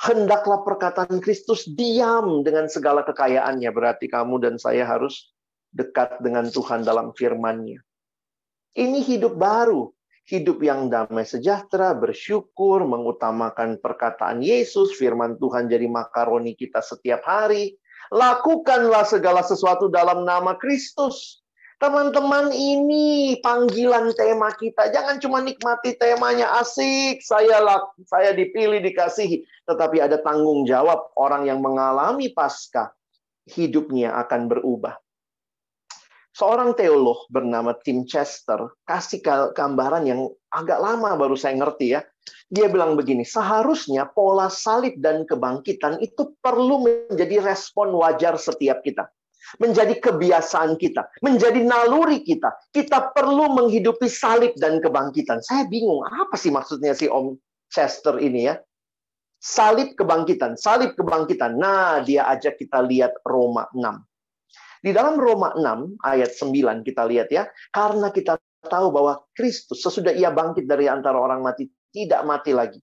Hendaklah perkataan Kristus diam dengan segala kekayaannya. Berarti kamu dan saya harus dekat dengan Tuhan dalam firman-Nya. Ini hidup baru. Hidup yang damai sejahtera, bersyukur, mengutamakan perkataan Yesus, firman Tuhan jadi makaroni kita setiap hari. Lakukanlah segala sesuatu dalam nama Kristus. Teman-teman, ini panggilan tema kita. Jangan cuma nikmati temanya asik, saya dipilih, dikasihi. Tetapi ada tanggung jawab orang yang mengalami Paskah. Hidupnya akan berubah. Seorang teolog bernama Tim Chester kasih gambaran yang agak lama baru saya ngerti ya. Dia bilang begini, seharusnya pola salib dan kebangkitan itu perlu menjadi respon wajar setiap kita. Menjadi kebiasaan kita, menjadi naluri kita. Kita perlu menghidupi salib dan kebangkitan. Saya bingung, apa sih maksudnya si Om Chester ini ya? Salib kebangkitan, salib kebangkitan. Nah, dia ajak kita lihat Roma 6. Di dalam Roma 6 ayat 9 kita lihat ya, karena kita tahu bahwa Kristus sesudah ia bangkit dari antara orang mati tidak mati lagi.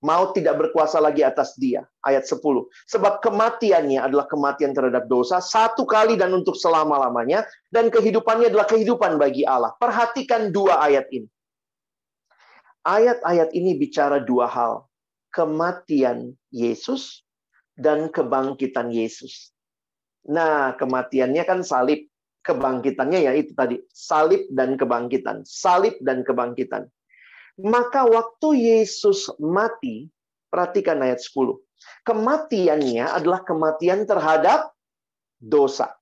Maut tidak berkuasa lagi atas dia. Ayat 10. Sebab kematiannya adalah kematian terhadap dosa satu kali dan untuk selama-lamanya, dan kehidupannya adalah kehidupan bagi Allah. Perhatikan dua ayat ini. Ayat-ayat ini bicara dua hal. Kematian Yesus dan kebangkitan Yesus. Nah, kematiannya kan salib. Kebangkitannya ya itu tadi. Salib dan kebangkitan. Salib dan kebangkitan. Maka waktu Yesus mati, perhatikan ayat 10. Kematiannya adalah kematian terhadap dosa.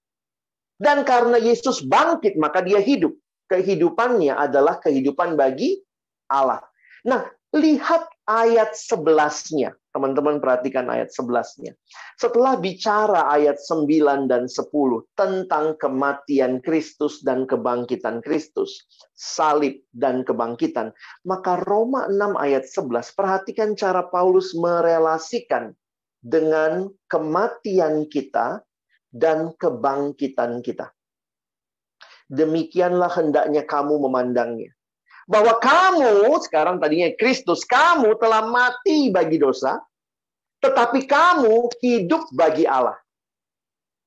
Dan karena Yesus bangkit, maka dia hidup. Kehidupannya adalah kehidupan bagi Allah. Nah, lihat ayat 11-nya. Teman-teman perhatikan ayat 11-nya. Setelah bicara ayat 9 dan 10 tentang kematian Kristus dan kebangkitan Kristus, salib dan kebangkitan, maka Roma 6 ayat 11, perhatikan cara Paulus merelasikan dengan kematian kita dan kebangkitan kita. Demikianlah hendaknya kamu memandangnya. Bahwa kamu, sekarang tadinya Kristus, kamu telah mati bagi dosa, tetapi kamu hidup bagi Allah.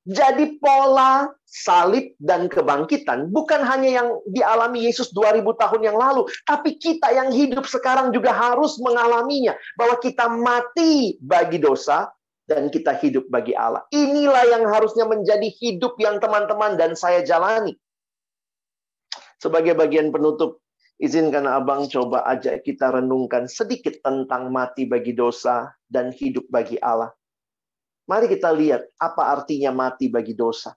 Jadi pola salib dan kebangkitan bukan hanya yang dialami Yesus 2000 tahun yang lalu, tapi kita yang hidup sekarang juga harus mengalaminya. Bahwa kita mati bagi dosa dan kita hidup bagi Allah. Inilah yang harusnya menjadi hidup yang teman-teman dan saya jalani. Sebagai bagian penutup, izinkan Abang coba ajak kita renungkan sedikit tentang mati bagi dosa dan hidup bagi Allah. Mari kita lihat apa artinya mati bagi dosa.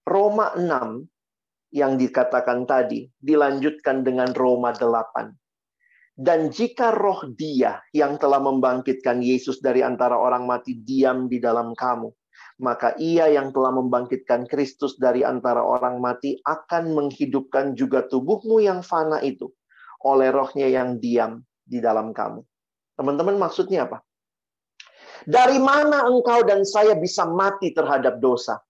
Roma 6 yang dikatakan tadi dilanjutkan dengan Roma 8. Dan jika roh Dia yang telah membangkitkan Yesus dari antara orang mati diam di dalam kamu, maka Ia yang telah membangkitkan Kristus dari antara orang mati akan menghidupkan juga tubuhmu yang fana itu oleh rohnya yang diam di dalam kamu. Teman-teman, maksudnya apa? Dari mana engkau dan saya bisa mati terhadap dosa?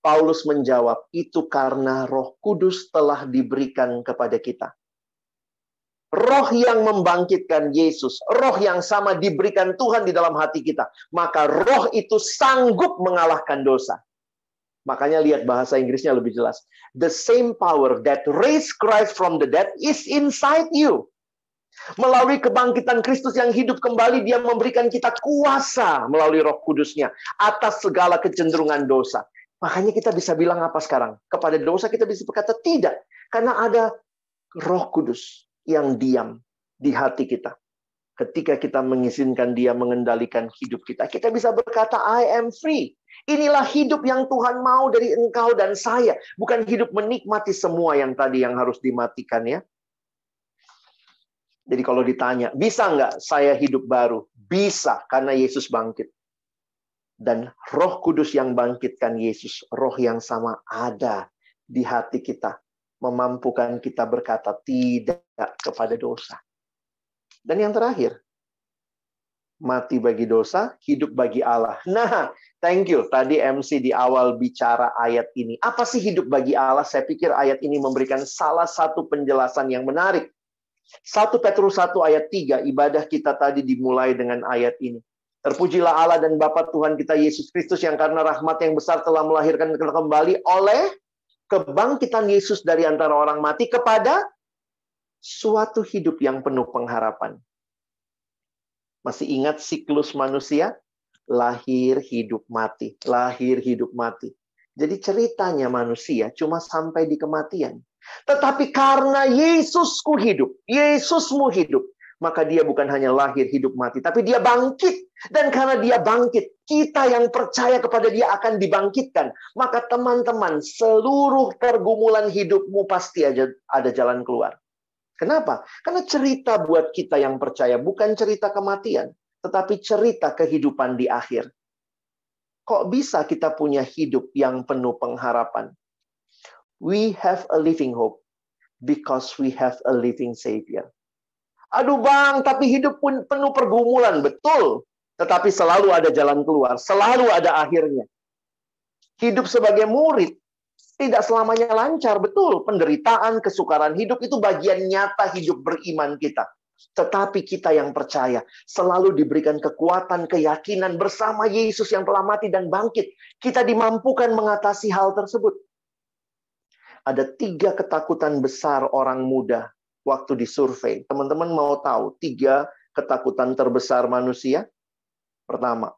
Paulus menjawab, itu karena Roh Kudus telah diberikan kepada kita. Roh yang membangkitkan Yesus, roh yang sama diberikan Tuhan di dalam hati kita. Maka roh itu sanggup mengalahkan dosa. Makanya lihat bahasa Inggrisnya lebih jelas. The same power that raised Christ from the dead is inside you. Melalui kebangkitan Kristus yang hidup kembali, Dia memberikan kita kuasa melalui Roh Kudus-Nya atas segala kecenderungan dosa. Makanya kita bisa bilang apa sekarang? Kepada dosa kita bisa berkata tidak. Karena ada Roh Kudus yang diam di hati kita. Ketika kita mengizinkan Dia mengendalikan hidup kita, kita bisa berkata, I am free. Inilah hidup yang Tuhan mau dari engkau dan saya. Bukan hidup menikmati semua yang tadi yang harus dimatikan ya. Jadi kalau ditanya, bisa nggak saya hidup baru? Bisa, karena Yesus bangkit. Dan Roh Kudus yang bangkitkan Yesus, roh yang sama ada di hati kita. Memampukan kita berkata tidak kepada dosa. Dan yang terakhir, mati bagi dosa, hidup bagi Allah. Nah, thank you. Tadi MC di awal bicara ayat ini. Apa sih hidup bagi Allah? Saya pikir ayat ini memberikan salah satu penjelasan yang menarik. 1 Petrus 1 ayat 3, ibadah kita tadi dimulai dengan ayat ini. Terpujilah Allah dan Bapa Tuhan kita Yesus Kristus yang karena rahmat yang besar telah melahirkan kita kembali oleh kebangkitan Yesus dari antara orang mati kepada suatu hidup yang penuh pengharapan. Masih ingat siklus manusia? Lahir, hidup, mati. Lahir, hidup, mati. Jadi ceritanya manusia cuma sampai di kematian. Tetapi karena Yesusku hidup, Yesusmu hidup, maka Dia bukan hanya lahir, hidup, mati, tapi Dia bangkit. Dan karena Dia bangkit, kita yang percaya kepada Dia akan dibangkitkan. Maka teman-teman, seluruh pergumulan hidupmu pasti ada jalan keluar. Kenapa? Karena cerita buat kita yang percaya bukan cerita kematian, tetapi cerita kehidupan di akhir. Kok bisa kita punya hidup yang penuh pengharapan? We have a living hope because we have a living Savior. Aduh bang, tapi hidup pun penuh pergumulan. Betul. Tetapi selalu ada jalan keluar. Selalu ada akhirnya. Hidup sebagai murid tidak selamanya lancar. Betul. Penderitaan, kesukaran hidup itu bagian nyata hidup beriman kita. Tetapi kita yang percaya selalu diberikan kekuatan, keyakinan bersama Yesus yang telah mati dan bangkit. Kita dimampukan mengatasi hal tersebut. Ada 3 ketakutan besar orang muda waktu disurvei. Teman-teman mau tahu 3 ketakutan terbesar manusia? Pertama,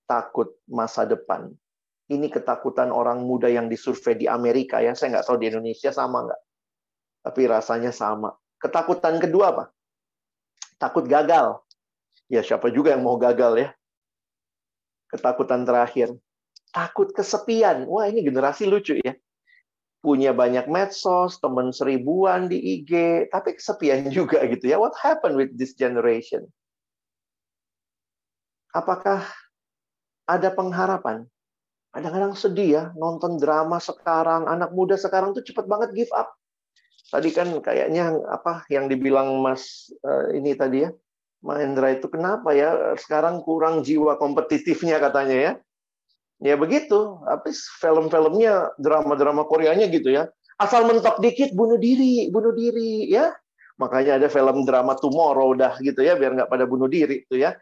takut masa depan. Ini ketakutan orang muda yang disurvei di Amerika ya. Saya nggak tahu di Indonesia sama nggak. Tapi rasanya sama. Ketakutan kedua apa? Takut gagal. Ya siapa juga yang mau gagal ya. Ketakutan terakhir, takut kesepian. Wah ini generasi lucu ya. Punya banyak medsos, teman 1000-an di IG, tapi kesepian juga gitu ya. What happened with this generation? Apakah ada pengharapan? Kadang-kadang sedih ya, nonton drama sekarang, anak muda sekarang tuh cepet banget give up. Tadi kan kayaknya apa yang dibilang Mas ini tadi ya, Mahendra itu kenapa ya sekarang kurang jiwa kompetitifnya katanya ya. Ya begitu, habis film-filmnya, drama-drama Koreanya gitu ya. Asal mentok dikit, bunuh diri ya. Makanya ada film drama Tomorrow dah gitu ya, biar nggak pada bunuh diri itu ya.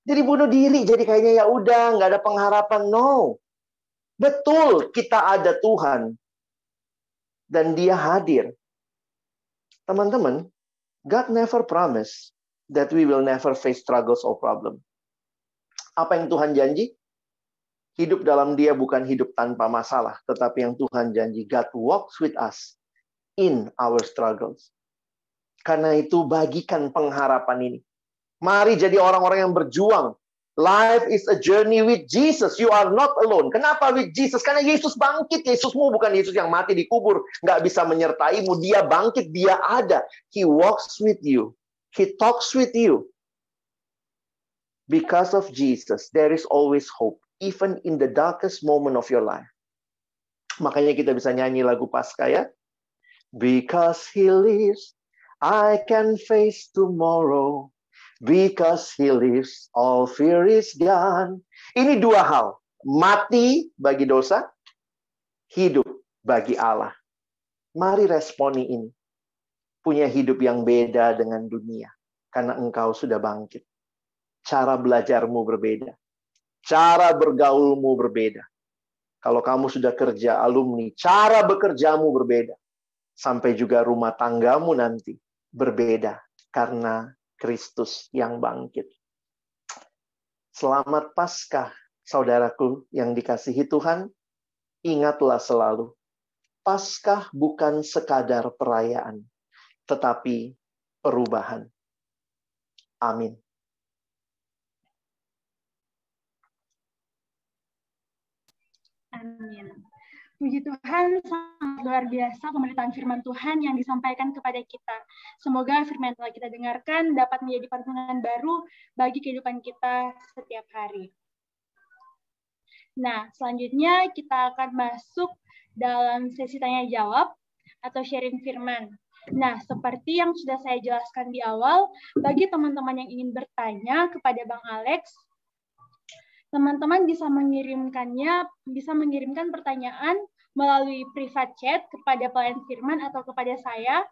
Jadi bunuh diri, jadi kayaknya ya udah, nggak ada pengharapan. No. Betul, kita ada Tuhan. Dan Dia hadir. Teman-teman, God never promise that we will never face struggles or problem. Apa yang Tuhan janji? Hidup dalam Dia bukan hidup tanpa masalah, tetapi yang Tuhan janji, God walks with us in our struggles. Karena itu bagikan pengharapan ini. Mari jadi orang-orang yang berjuang. Life is a journey with Jesus. You are not alone. Kenapa with Jesus? Karena Yesus bangkit. Yesusmu bukan Yesus yang mati di kubur. Nggak bisa menyertaimu. Dia bangkit. Dia ada. He walks with you. He talks with you. Because of Jesus, there is always hope. Even in the darkest moment of your life. Makanya kita bisa nyanyi lagu Paskah ya. Because He lives, I can face tomorrow. Because He lives, all fear is gone. Ini dua hal. Mati bagi dosa, hidup bagi Allah. Mari responi ini. Punya hidup yang beda dengan dunia. Karena engkau sudah bangkit. Cara belajarmu berbeda. Cara bergaulmu berbeda. Kalau kamu sudah kerja alumni, cara bekerjamu berbeda. Sampai juga rumah tanggamu nanti berbeda. Karena Kristus yang bangkit. Selamat Paskah, saudaraku yang dikasihi Tuhan. Ingatlah selalu, Paskah bukan sekadar perayaan, tetapi perubahan. Amin. Amin. Puji Tuhan, sangat luar biasa pemberitaan firman Tuhan yang disampaikan kepada kita. Semoga firman yang telah kita dengarkan dapat menjadi pertolongan baru bagi kehidupan kita setiap hari. Nah, selanjutnya kita akan masuk dalam sesi tanya-jawab atau sharing firman. Nah, seperti yang sudah saya jelaskan di awal, bagi teman-teman yang ingin bertanya kepada Bang Alex, teman-teman bisa mengirimkan pertanyaan melalui private chat kepada pelayan firman atau kepada saya.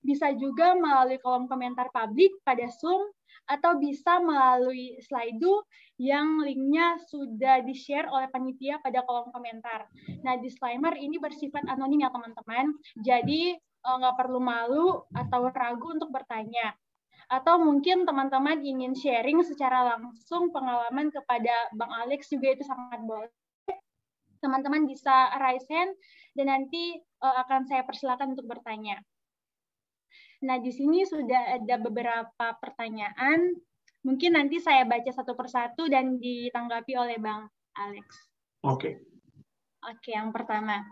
Bisa juga melalui kolom komentar publik pada Zoom, atau bisa melalui Slido yang linknya sudah di-share oleh panitia pada kolom komentar. Nah, disclaimer ini bersifat anonim ya teman-teman, jadi nggak perlu malu atau ragu untuk bertanya. Atau mungkin teman-teman ingin sharing secara langsung pengalaman kepada Bang Alex juga itu sangat boleh. Teman-teman bisa raise hand dan nanti akan saya persilakan untuk bertanya. Nah, di sini sudah ada beberapa pertanyaan. Mungkin nanti saya baca satu persatu dan ditanggapi oleh Bang Alex. Oke. Oke, yang pertama.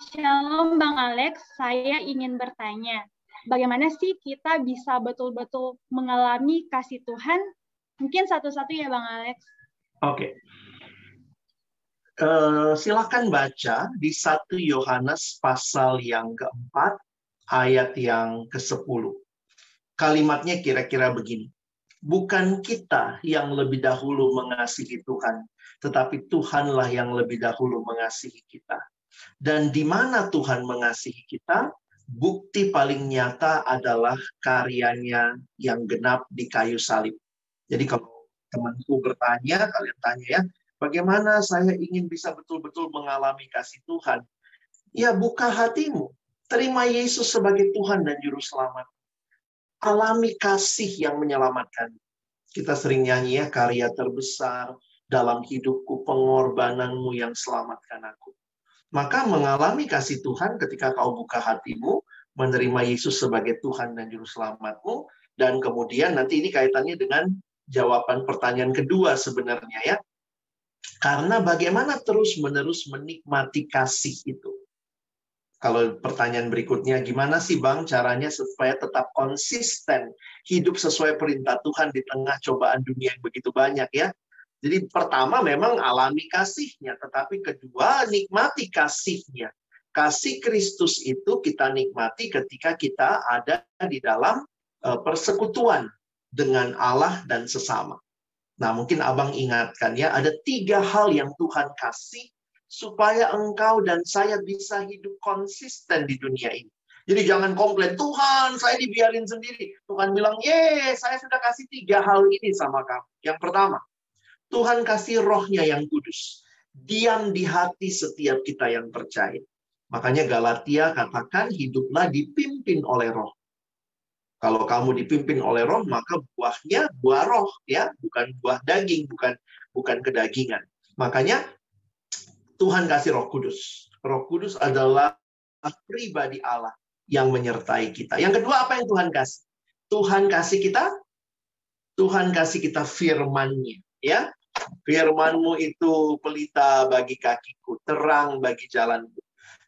Shalom Bang Alex, saya ingin bertanya. Bagaimana sih kita bisa betul-betul mengalami kasih Tuhan? Mungkin satu-satu ya Bang Alex. Oke. Silakan baca di 1 Yohanes pasal yang keempat, ayat yang ke-10. Kalimatnya kira-kira begini. Bukan kita yang lebih dahulu mengasihi Tuhan, tetapi Tuhanlah yang lebih dahulu mengasihi kita. Dan di mana Tuhan mengasihi kita, bukti paling nyata adalah karyanya yang genap di kayu salib. Jadi kalau temanku bertanya, kalian tanya ya, bagaimana saya ingin bisa betul-betul mengalami kasih Tuhan? Ya, buka hatimu. Terima Yesus sebagai Tuhan dan Juru Selamat. Alami kasih yang menyelamatkan. Kita sering nyanyi ya, karya terbesar dalam hidupku, pengorbananmu yang selamatkan aku. Maka mengalami kasih Tuhan ketika kau buka hatimu, menerima Yesus sebagai Tuhan dan Juru Selamatmu, dan kemudian nanti ini kaitannya dengan jawaban pertanyaan kedua sebenarnya ya. Karena bagaimana terus-menerus menikmati kasih itu. Kalau pertanyaan berikutnya, gimana sih Bang caranya supaya tetap konsisten hidup sesuai perintah Tuhan di tengah cobaan dunia yang begitu banyak ya. Jadi pertama memang alami kasihnya, tetapi kedua nikmati kasihnya. Kasih Kristus itu kita nikmati ketika kita ada di dalam persekutuan dengan Allah dan sesama. Nah mungkin Abang ingatkan ya, ada 3 hal yang Tuhan kasih supaya engkau dan saya bisa hidup konsisten di dunia ini. Jadi jangan komplain, Tuhan saya dibiarin sendiri. Tuhan bilang, saya sudah kasih 3 hal ini sama kamu. Yang pertama, Tuhan kasih rohnya yang kudus. Diam di hati setiap kita yang percaya. Makanya Galatia katakan hiduplah dipimpin oleh roh. Kalau kamu dipimpin oleh roh, maka buahnya buah roh, ya, bukan buah daging, bukan kedagingan. Makanya Tuhan kasih Roh Kudus. Roh Kudus adalah pribadi Allah yang menyertai kita. Yang kedua, apa yang Tuhan kasih? Tuhan kasih kita firman-Nya, ya. Firman-Mu itu pelita bagi kakiku, terang bagi jalanku.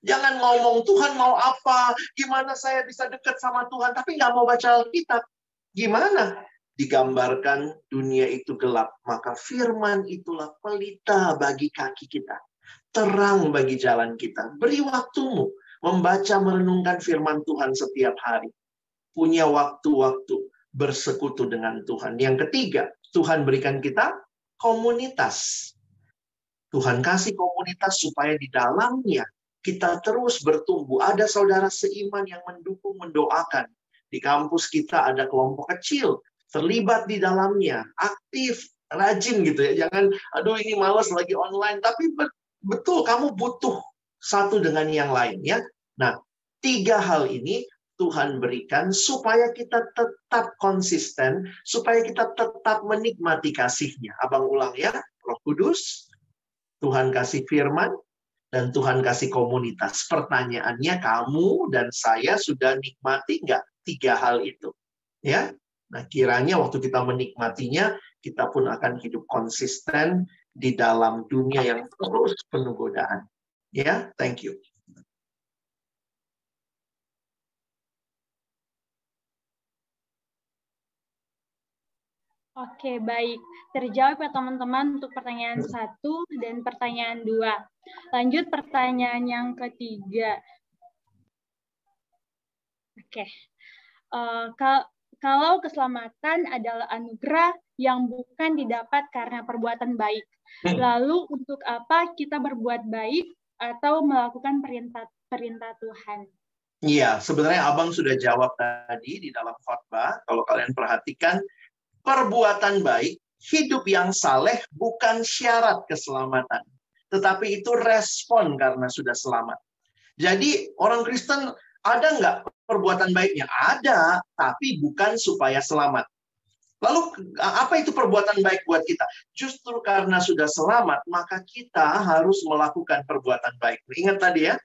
Jangan ngomong, Tuhan mau apa? Gimana saya bisa dekat sama Tuhan? Tapi nggak mau baca Alkitab. Gimana? Digambarkan dunia itu gelap. Maka firman itulah pelita bagi kaki kita. Terang bagi jalan kita. Beri waktumu membaca, merenungkan firman Tuhan setiap hari. Punya waktu-waktu bersekutu dengan Tuhan. Yang ketiga, Tuhan berikan kita komunitas. Tuhan kasih komunitas supaya di dalamnya kita terus bertumbuh. Ada saudara seiman yang mendukung, mendoakan. Di kampus kita ada kelompok kecil, terlibat di dalamnya, aktif, rajin gitu ya. Jangan, aduh ini malas lagi online. Tapi betul, kamu butuh satu dengan yang lain ya. Nah, 3 hal ini Tuhan berikan supaya kita tetap konsisten, supaya kita tetap menikmati kasih-Nya. Abang ulang ya, Roh Kudus, Tuhan kasih firman, dan Tuhan kasih komunitas. Pertanyaannya, kamu dan saya sudah nikmati nggak 3 hal itu? Ya, nah kiranya waktu kita menikmatinya, kita pun akan hidup konsisten di dalam dunia yang terus penuh godaan. Ya, thank you. Oke, baik. Terjawab ya teman-teman untuk pertanyaan 1 dan pertanyaan 2. Lanjut pertanyaan yang ketiga. Oke. Kalau keselamatan adalah anugerah yang bukan didapat karena perbuatan baik, lalu untuk apa kita berbuat baik atau melakukan perintah Tuhan? Iya, sebenarnya Abang sudah jawab tadi di dalam khotbah. Kalau kalian perhatikan, perbuatan baik, hidup yang saleh bukan syarat keselamatan. Tetapi itu respon karena sudah selamat. Jadi orang Kristen ada nggak perbuatan baiknya? Ada, tapi bukan supaya selamat. Lalu apa itu perbuatan baik buat kita? Justru karena sudah selamat, maka kita harus melakukan perbuatan baik. Ingat tadi ya,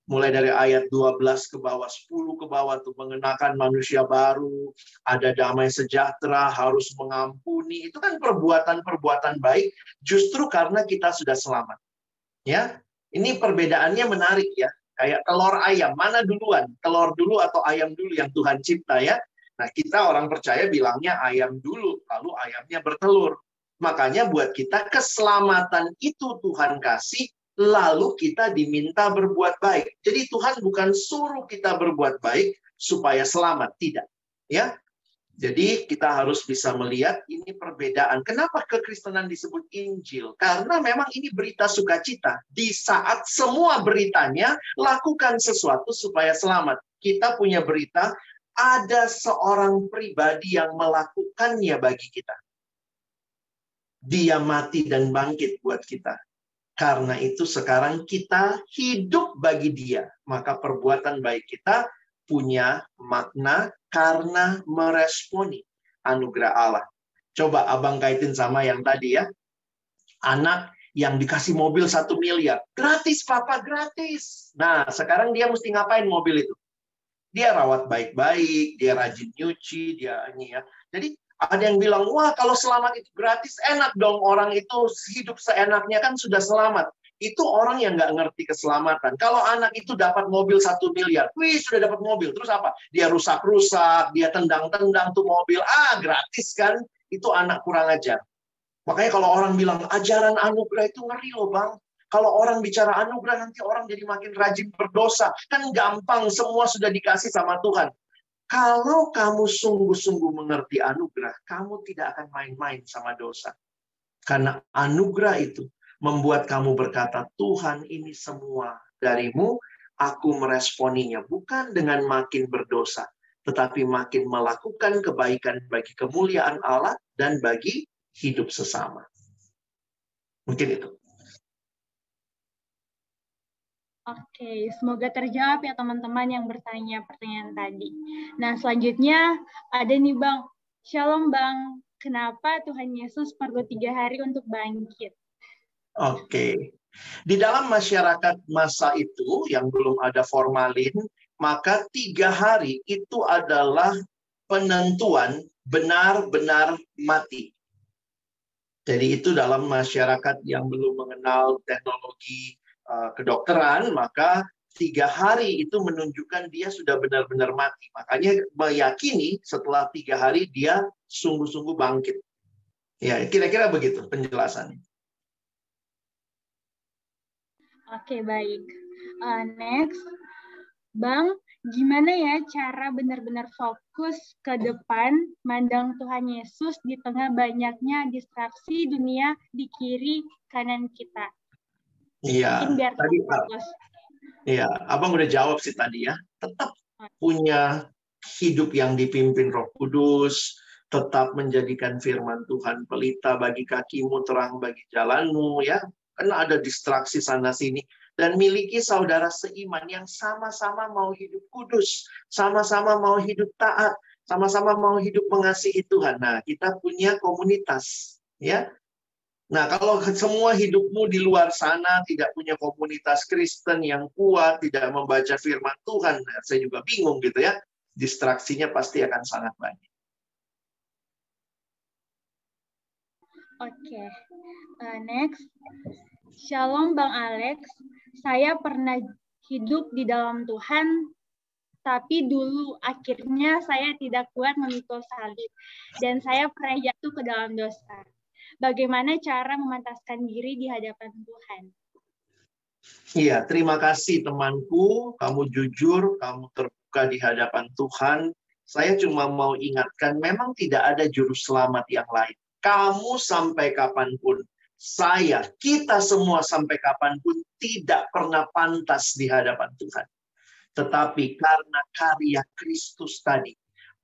mulai dari ayat 12 ke bawah, 10 ke bawah tuh mengenakan manusia baru, ada damai sejahtera, harus mengampuni. Itu kan perbuatan-perbuatan baik justru karena kita sudah selamat. Ya. Ini perbedaannya menarik ya. Kayak telur ayam, mana duluan? Telur dulu atau ayam dulu yang Tuhan cipta ya? Nah, kita orang percaya bilangnya ayam dulu, lalu ayamnya bertelur. Makanya buat kita keselamatan itu Tuhan kasih, lalu kita diminta berbuat baik. Jadi Tuhan bukan suruh kita berbuat baik supaya selamat, tidak. Ya. Jadi kita harus bisa melihat ini perbedaan. Kenapa kekristenan disebut Injil? Karena memang ini berita sukacita. Di saat semua beritanya, lakukan sesuatu supaya selamat. Kita punya berita, ada seorang pribadi yang melakukannya bagi kita. Dia mati dan bangkit buat kita. Karena itu sekarang kita hidup bagi dia. Maka perbuatan baik kita punya makna karena meresponi anugerah Allah. Coba abang kaitin sama yang tadi ya. Anak yang dikasih mobil 1 miliar. Gratis papa, gratis. Nah sekarang dia mesti ngapain mobil itu? Dia rawat baik-baik, dia rajin nyuci, dia ini ya. Jadi ada yang bilang, wah kalau selamat itu gratis, enak dong orang itu hidup seenaknya kan sudah selamat. Itu orang yang nggak ngerti keselamatan. Kalau anak itu dapat mobil 1 miliar, wih sudah dapat mobil, terus apa? Dia rusak-rusak, dia tendang-tendang tuh mobil, gratis kan? Itu anak kurang ajar. Makanya kalau orang bilang, ajaran anugerah itu ngeri loh bang. Kalau orang bicara anugerah, nanti orang jadi makin rajin berdosa. Kan gampang, semua sudah dikasih sama Tuhan. Kalau kamu sungguh-sungguh mengerti anugerah, kamu tidak akan main-main sama dosa. Karena anugerah itu membuat kamu berkata, Tuhan ini semua darimu, aku meresponinya bukan dengan makin berdosa, tetapi makin melakukan kebaikan bagi kemuliaan Allah dan bagi hidup sesama. Mungkin itu. Oke, semoga terjawab ya teman-teman yang bertanya pertanyaan tadi. Nah, selanjutnya ada nih Bang. Shalom Bang, kenapa Tuhan Yesus perlu 3 hari untuk bangkit? Oke. Di dalam masyarakat masa itu yang belum ada formalin, maka 3 hari itu adalah penentuan benar-benar mati. Jadi itu dalam masyarakat yang belum mengenal teknologi kedokteran, maka 3 hari itu menunjukkan dia sudah benar-benar mati. Makanya meyakini setelah 3 hari dia sungguh-sungguh bangkit. Ya, kira-kira begitu penjelasannya. Oke, baik. Next, Bang, gimana ya cara benar-benar fokus ke depan, mandang Tuhan Yesus di tengah banyaknya distraksi dunia di kiri kanan kita? Iya, Mungkin biar tadi fokus. Iya, Abang udah jawab sih tadi ya. Tetap punya hidup yang dipimpin Roh Kudus, tetap menjadikan firman Tuhan pelita bagi kakimu, terang bagi jalanmu, ya. Karena ada distraksi sana-sini. Dan miliki saudara seiman yang sama-sama mau hidup kudus, sama-sama mau hidup taat, sama-sama mau hidup mengasihi Tuhan. Nah, kita punya komunitas, ya. Nah, kalau semua hidupmu di luar sana tidak punya komunitas Kristen yang kuat, tidak membaca firman Tuhan, nah, saya juga bingung gitu ya. Distraksinya pasti akan sangat banyak. Oke, next. Shalom Bang Alex, saya pernah hidup di dalam Tuhan, tapi dulu akhirnya saya tidak kuat memikul salib, dan saya pernah jatuh ke dalam dosa. Bagaimana cara memantaskan diri di hadapan Tuhan? Iya, terima kasih temanku. Kamu jujur, kamu terbuka di hadapan Tuhan. Saya cuma mau ingatkan, memang tidak ada juru selamat yang lain. Kamu sampai kapanpun, kita semua sampai kapanpun tidak pernah pantas di hadapan Tuhan. Tetapi karena karya Kristus tadi,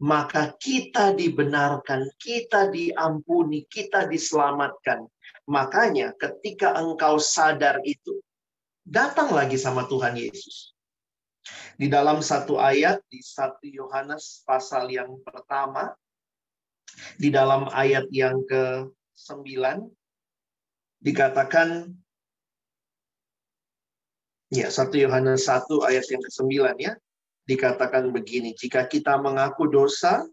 maka kita dibenarkan, kita diampuni, kita diselamatkan. Makanya ketika engkau sadar itu, datang lagi sama Tuhan Yesus. Di dalam satu ayat, di 1 Yohanes pasal yang pertama, di dalam ayat yang ke-9, dikatakan, ya 1 Yohanes 1 ayat yang ke-9 ya, dikatakan begini, jika kita mengaku dosa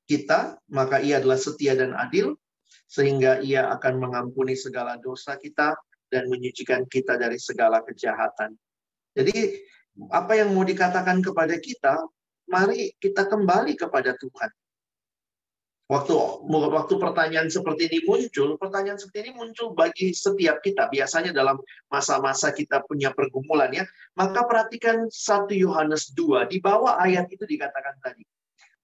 kita, maka ia adalah setia dan adil, sehingga ia akan mengampuni segala dosa kita dan menyucikan kita dari segala kejahatan. Jadi, apa yang mau dikatakan kepada kita, mari kita kembali kepada Tuhan. Waktu pertanyaan seperti ini muncul bagi setiap kita. Biasanya dalam masa-masa kita punya pergumulan ya. Maka perhatikan 1 Yohanes 2, di bawah ayat itu dikatakan tadi.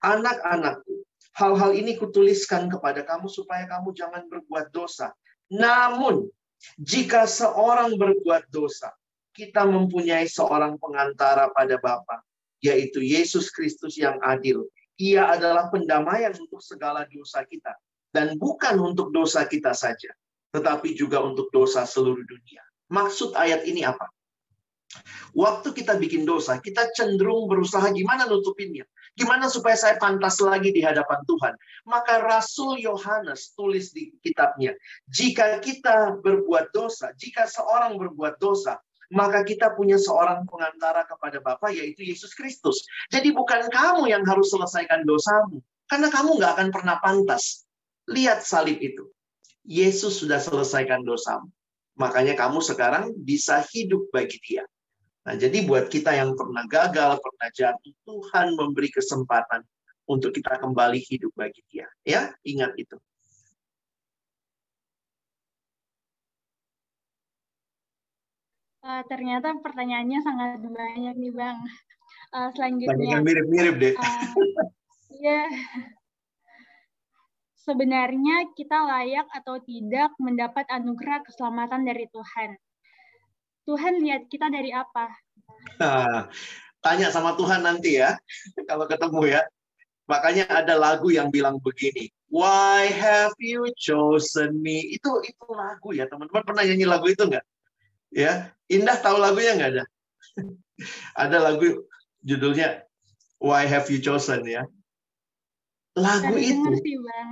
Anak-anakku, hal-hal ini kutuliskan kepada kamu supaya kamu jangan berbuat dosa. Namun, jika seorang berbuat dosa, kita mempunyai seorang pengantara pada Bapa, yaitu Yesus Kristus yang adil. Ia adalah pendamaian untuk segala dosa kita. Dan bukan untuk dosa kita saja, tetapi juga untuk dosa seluruh dunia. Maksud ayat ini apa? Waktu kita bikin dosa, kita cenderung berusaha gimana nutupinnya. Gimana supaya saya pantas lagi di hadapan Tuhan. Maka Rasul Yohanes tulis di kitabnya, jika kita berbuat dosa, jika seorang berbuat dosa, maka kita punya seorang pengantara kepada Bapa, yaitu Yesus Kristus. Jadi bukan kamu yang harus selesaikan dosamu, karena kamu nggak akan pernah pantas. Lihat salib itu. Yesus sudah selesaikan dosamu. Makanya kamu sekarang bisa hidup bagi Dia. Nah, jadi buat kita yang pernah gagal, pernah jatuh, Tuhan memberi kesempatan untuk kita kembali hidup bagi Dia. Ya, ingat itu. Ternyata pertanyaannya sangat banyak nih Bang. Selanjutnya. Banyak yang mirip-mirip deh. Ya. Sebenarnya kita layak atau tidak mendapat anugerah keselamatan dari Tuhan. Tuhan lihat kita dari apa? Nah, tanya sama Tuhan nanti ya, kalau ketemu ya. Makanya ada lagu yang bilang begini, Why have you chosen me? Itu lagu ya, teman-teman pernah nyanyi lagu itu nggak? Ya, Indah tahu lagunya nggak ada? Ada lagu judulnya Why have you chosen ya. Lagu Baru itu, dengar sih, Bang.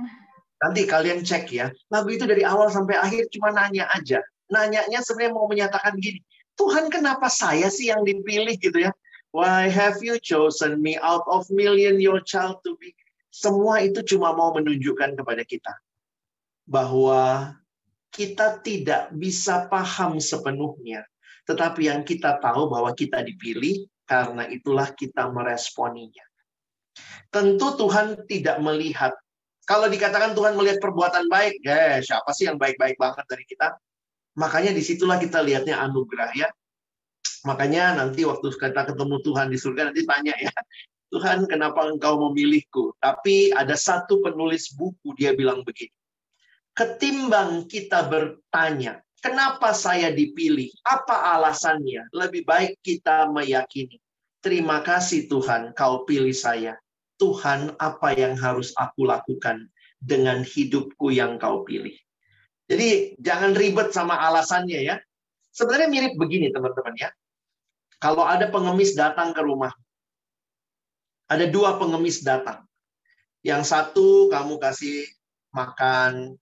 nanti kalian cek ya, lagu itu dari awal sampai akhir cuma nanya aja. Nanyanya sebenarnya mau menyatakan gini, Tuhan kenapa saya sih yang dipilih gitu ya? Why have you chosen me out of million your child to be? Semua itu cuma mau menunjukkan kepada kita bahwa kita tidak bisa paham sepenuhnya. Tetapi yang kita tahu bahwa kita dipilih, karena itulah kita meresponinya. Tentu Tuhan tidak melihat. Kalau dikatakan Tuhan melihat perbuatan baik, siapa sih yang baik-baik banget dari kita? Makanya disitulah kita lihatnya anugerah ya. Makanya nanti waktu kita ketemu Tuhan di surga, nanti tanya ya, Tuhan kenapa engkau memilihku? Tapi ada satu penulis buku, dia bilang begini, ketimbang kita bertanya, kenapa saya dipilih? Apa alasannya? Lebih baik kita meyakini. Terima kasih Tuhan, kau pilih saya. Tuhan, apa yang harus aku lakukan dengan hidupku yang kau pilih? Jadi, jangan ribet sama alasannya ya. Sebenarnya mirip begini teman-teman ya. Kalau ada pengemis datang ke rumah, ada dua pengemis datang. Yang satu kamu kasih makan,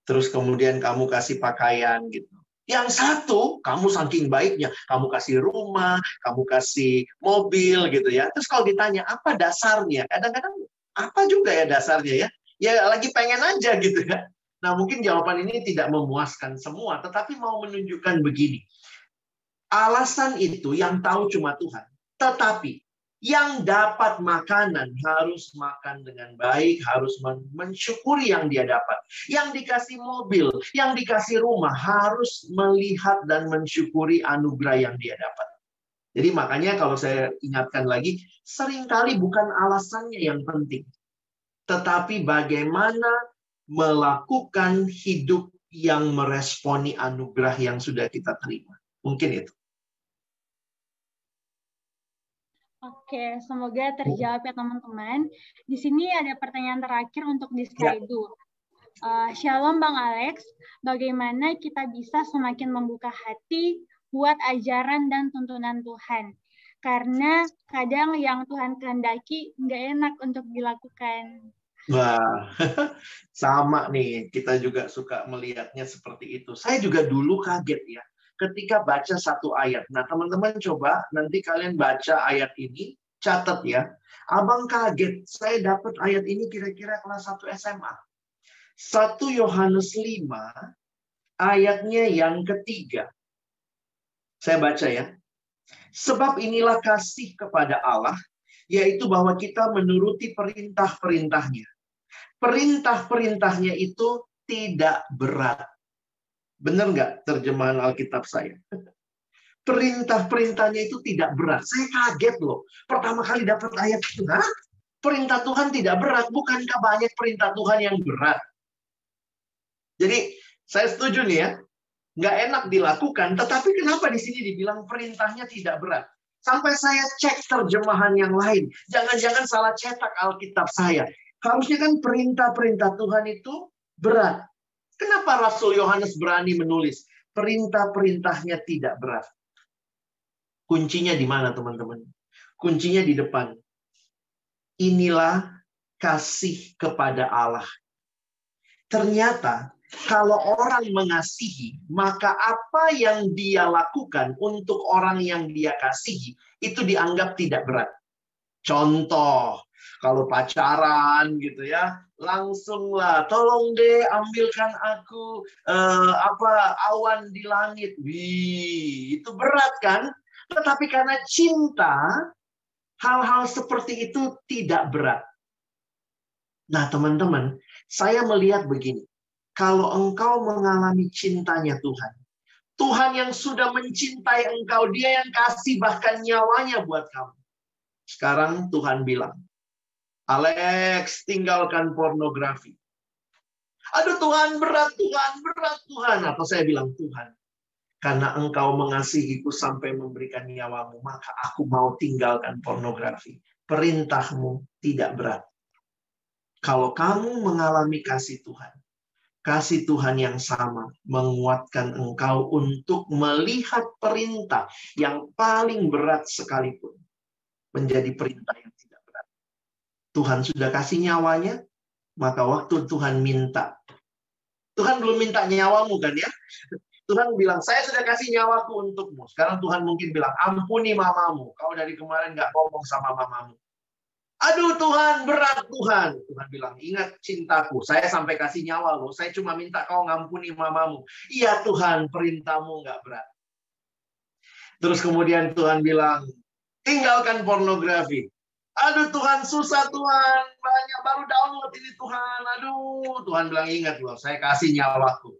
terus kemudian kamu kasih pakaian gitu. Yang satu, kamu saking baiknya, kamu kasih rumah, kamu kasih mobil gitu ya. Terus kalau ditanya, apa dasarnya? Kadang-kadang, apa juga ya dasarnya ya? Ya lagi pengen aja gitu ya. Nah mungkin jawaban ini tidak memuaskan semua, tetapi mau menunjukkan begini. Alasan itu yang tahu cuma Tuhan. Tetapi yang dapat makanan harus makan dengan baik, harus mensyukuri yang dia dapat. Yang dikasih mobil, yang dikasih rumah, harus melihat dan mensyukuri anugerah yang dia dapat. Jadi makanya kalau saya ingatkan lagi, seringkali bukan alasannya yang penting. Tetapi bagaimana melakukan hidup yang meresponi anugerah yang sudah kita terima. Mungkin itu. Oke, semoga terjawab ya teman-teman. Di sini ada pertanyaan terakhir untuk di slide dulu. Shalom Bang Alex, bagaimana kita bisa semakin membuka hati buat ajaran dan tuntunan Tuhan? Karena kadang yang Tuhan kehendaki nggak enak untuk dilakukan. Wah, sama nih. Kita juga suka melihatnya seperti itu. Saya juga dulu kaget ya, ketika baca satu ayat. Nah, teman-teman coba nanti kalian baca ayat ini, catat ya. Abang kaget, saya dapat ayat ini kira-kira kelas 1 SMA. 1 Yohanes 5, ayatnya yang ketiga. Saya baca ya. Sebab inilah kasih kepada Allah, yaitu bahwa kita menuruti perintah-perintahnya. Perintah-perintahnya itu tidak berat. Benar nggak terjemahan Alkitab saya? Perintah-perintahnya itu tidak berat. Saya kaget loh. Pertama kali dapat ayat itu. Hah? Perintah Tuhan tidak berat. Bukankah banyak perintah Tuhan yang berat? Jadi saya setuju nih ya. Nggak enak dilakukan. Tetapi kenapa di sini dibilang perintahnya tidak berat? Sampai saya cek terjemahan yang lain. Jangan-jangan salah cetak Alkitab saya. Harusnya kan perintah-perintah Tuhan itu berat. Kenapa Rasul Yohanes berani menulis? Perintah-perintahnya tidak berat. Kuncinya di mana teman-teman? Kuncinya di depan. Inilah kasih kepada Allah. Ternyata kalau orang mengasihi, maka apa yang dia lakukan untuk orang yang dia kasihi, itu dianggap tidak berat. Contoh, kalau pacaran gitu ya, langsunglah tolong deh ambilkan aku awan di langit. Wih, itu berat kan? Tetapi karena cinta, hal-hal seperti itu tidak berat. Nah, teman-teman, saya melihat begini. Kalau engkau mengalami cintanya Tuhan, Tuhan yang sudah mencintai engkau, Dia yang kasih bahkan nyawanya buat kamu. Sekarang Tuhan bilang, Alex, tinggalkan pornografi. Aduh Tuhan, berat Tuhan, berat Tuhan. Atau saya bilang, Tuhan, Karena engkau mengasihiku sampai memberikan nyawamu, maka aku mau tinggalkan pornografi. Perintahmu tidak berat. Kalau kamu mengalami kasih Tuhan yang sama menguatkan engkau untuk melihat perintah yang paling berat sekalipun menjadi perintah yang tidak berat. Tuhan sudah kasih nyawanya, maka waktu Tuhan minta, Tuhan belum minta nyawamu kan ya? Tuhan bilang, saya sudah kasih nyawaku untukmu. Sekarang Tuhan mungkin bilang, ampuni mamamu. Kau dari kemarin nggak ngomong sama mamamu. Aduh Tuhan, berat Tuhan. Tuhan bilang, ingat cintaku. Saya sampai kasih nyawa loh. Saya cuma minta kau ngampuni mamamu. Iya Tuhan, perintahmu nggak berat. Terus kemudian Tuhan bilang, tinggalkan pornografi. Aduh Tuhan, susah Tuhan. Banyak baru download ini Tuhan. Aduh, Tuhan bilang, ingat loh, saya kasih nyawaku.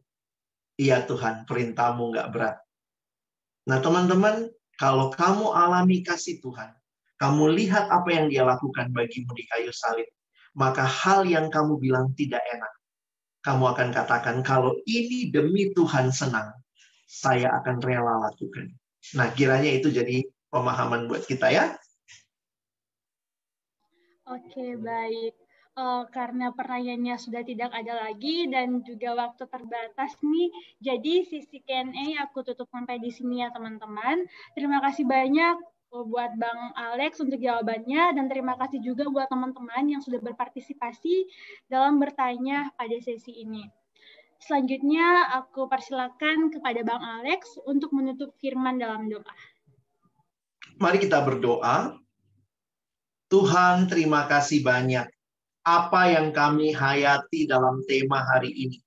Iya Tuhan, perintahmu nggak berat. Nah teman-teman, kalau kamu alami kasih Tuhan, kamu lihat apa yang dia lakukan bagimu di kayu salib, maka hal yang kamu bilang tidak enak, kamu akan katakan, kalau ini demi Tuhan senang, saya akan rela lakukan. Nah kiranya itu jadi pemahaman buat kita ya. Oke, baik. Karena pertanyaannya sudah tidak ada lagi dan juga waktu terbatas nih, jadi sisi Q&A aku tutup sampai di sini ya teman-teman. Terima kasih banyak buat Bang Alex untuk jawabannya dan terima kasih juga buat teman-teman yang sudah berpartisipasi dalam bertanya pada sesi ini. Selanjutnya aku persilakan kepada Bang Alex untuk menutup firman dalam doa. Mari kita berdoa. Tuhan, terima kasih banyak apa yang kami hayati dalam tema hari ini.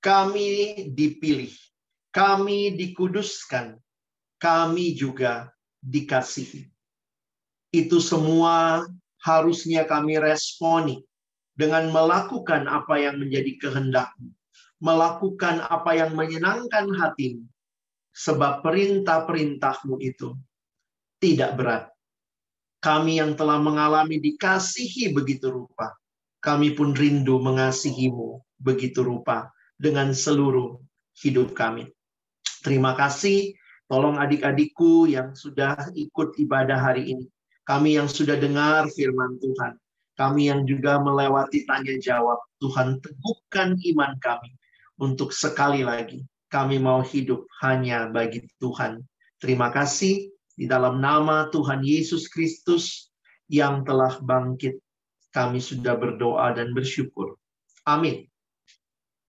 Kami dipilih, kami dikuduskan, kami juga dikasihi. Itu semua harusnya kami responi dengan melakukan apa yang menjadi kehendak-Mu, melakukan apa yang menyenangkan hati-Mu, sebab perintah-perintah-Mu itu tidak berat. Kami yang telah mengalami dikasihi begitu rupa, kami pun rindu mengasihi-Mu begitu rupa dengan seluruh hidup kami. Terima kasih, tolong adik-adikku yang sudah ikut ibadah hari ini. Kami yang sudah dengar firman Tuhan. Kami yang juga melewati tanya jawab. Tuhan teguhkan iman kami. Untuk sekali lagi, kami mau hidup hanya bagi Tuhan. Terima kasih. Di dalam nama Tuhan Yesus Kristus yang telah bangkit, kami sudah berdoa dan bersyukur. Amin.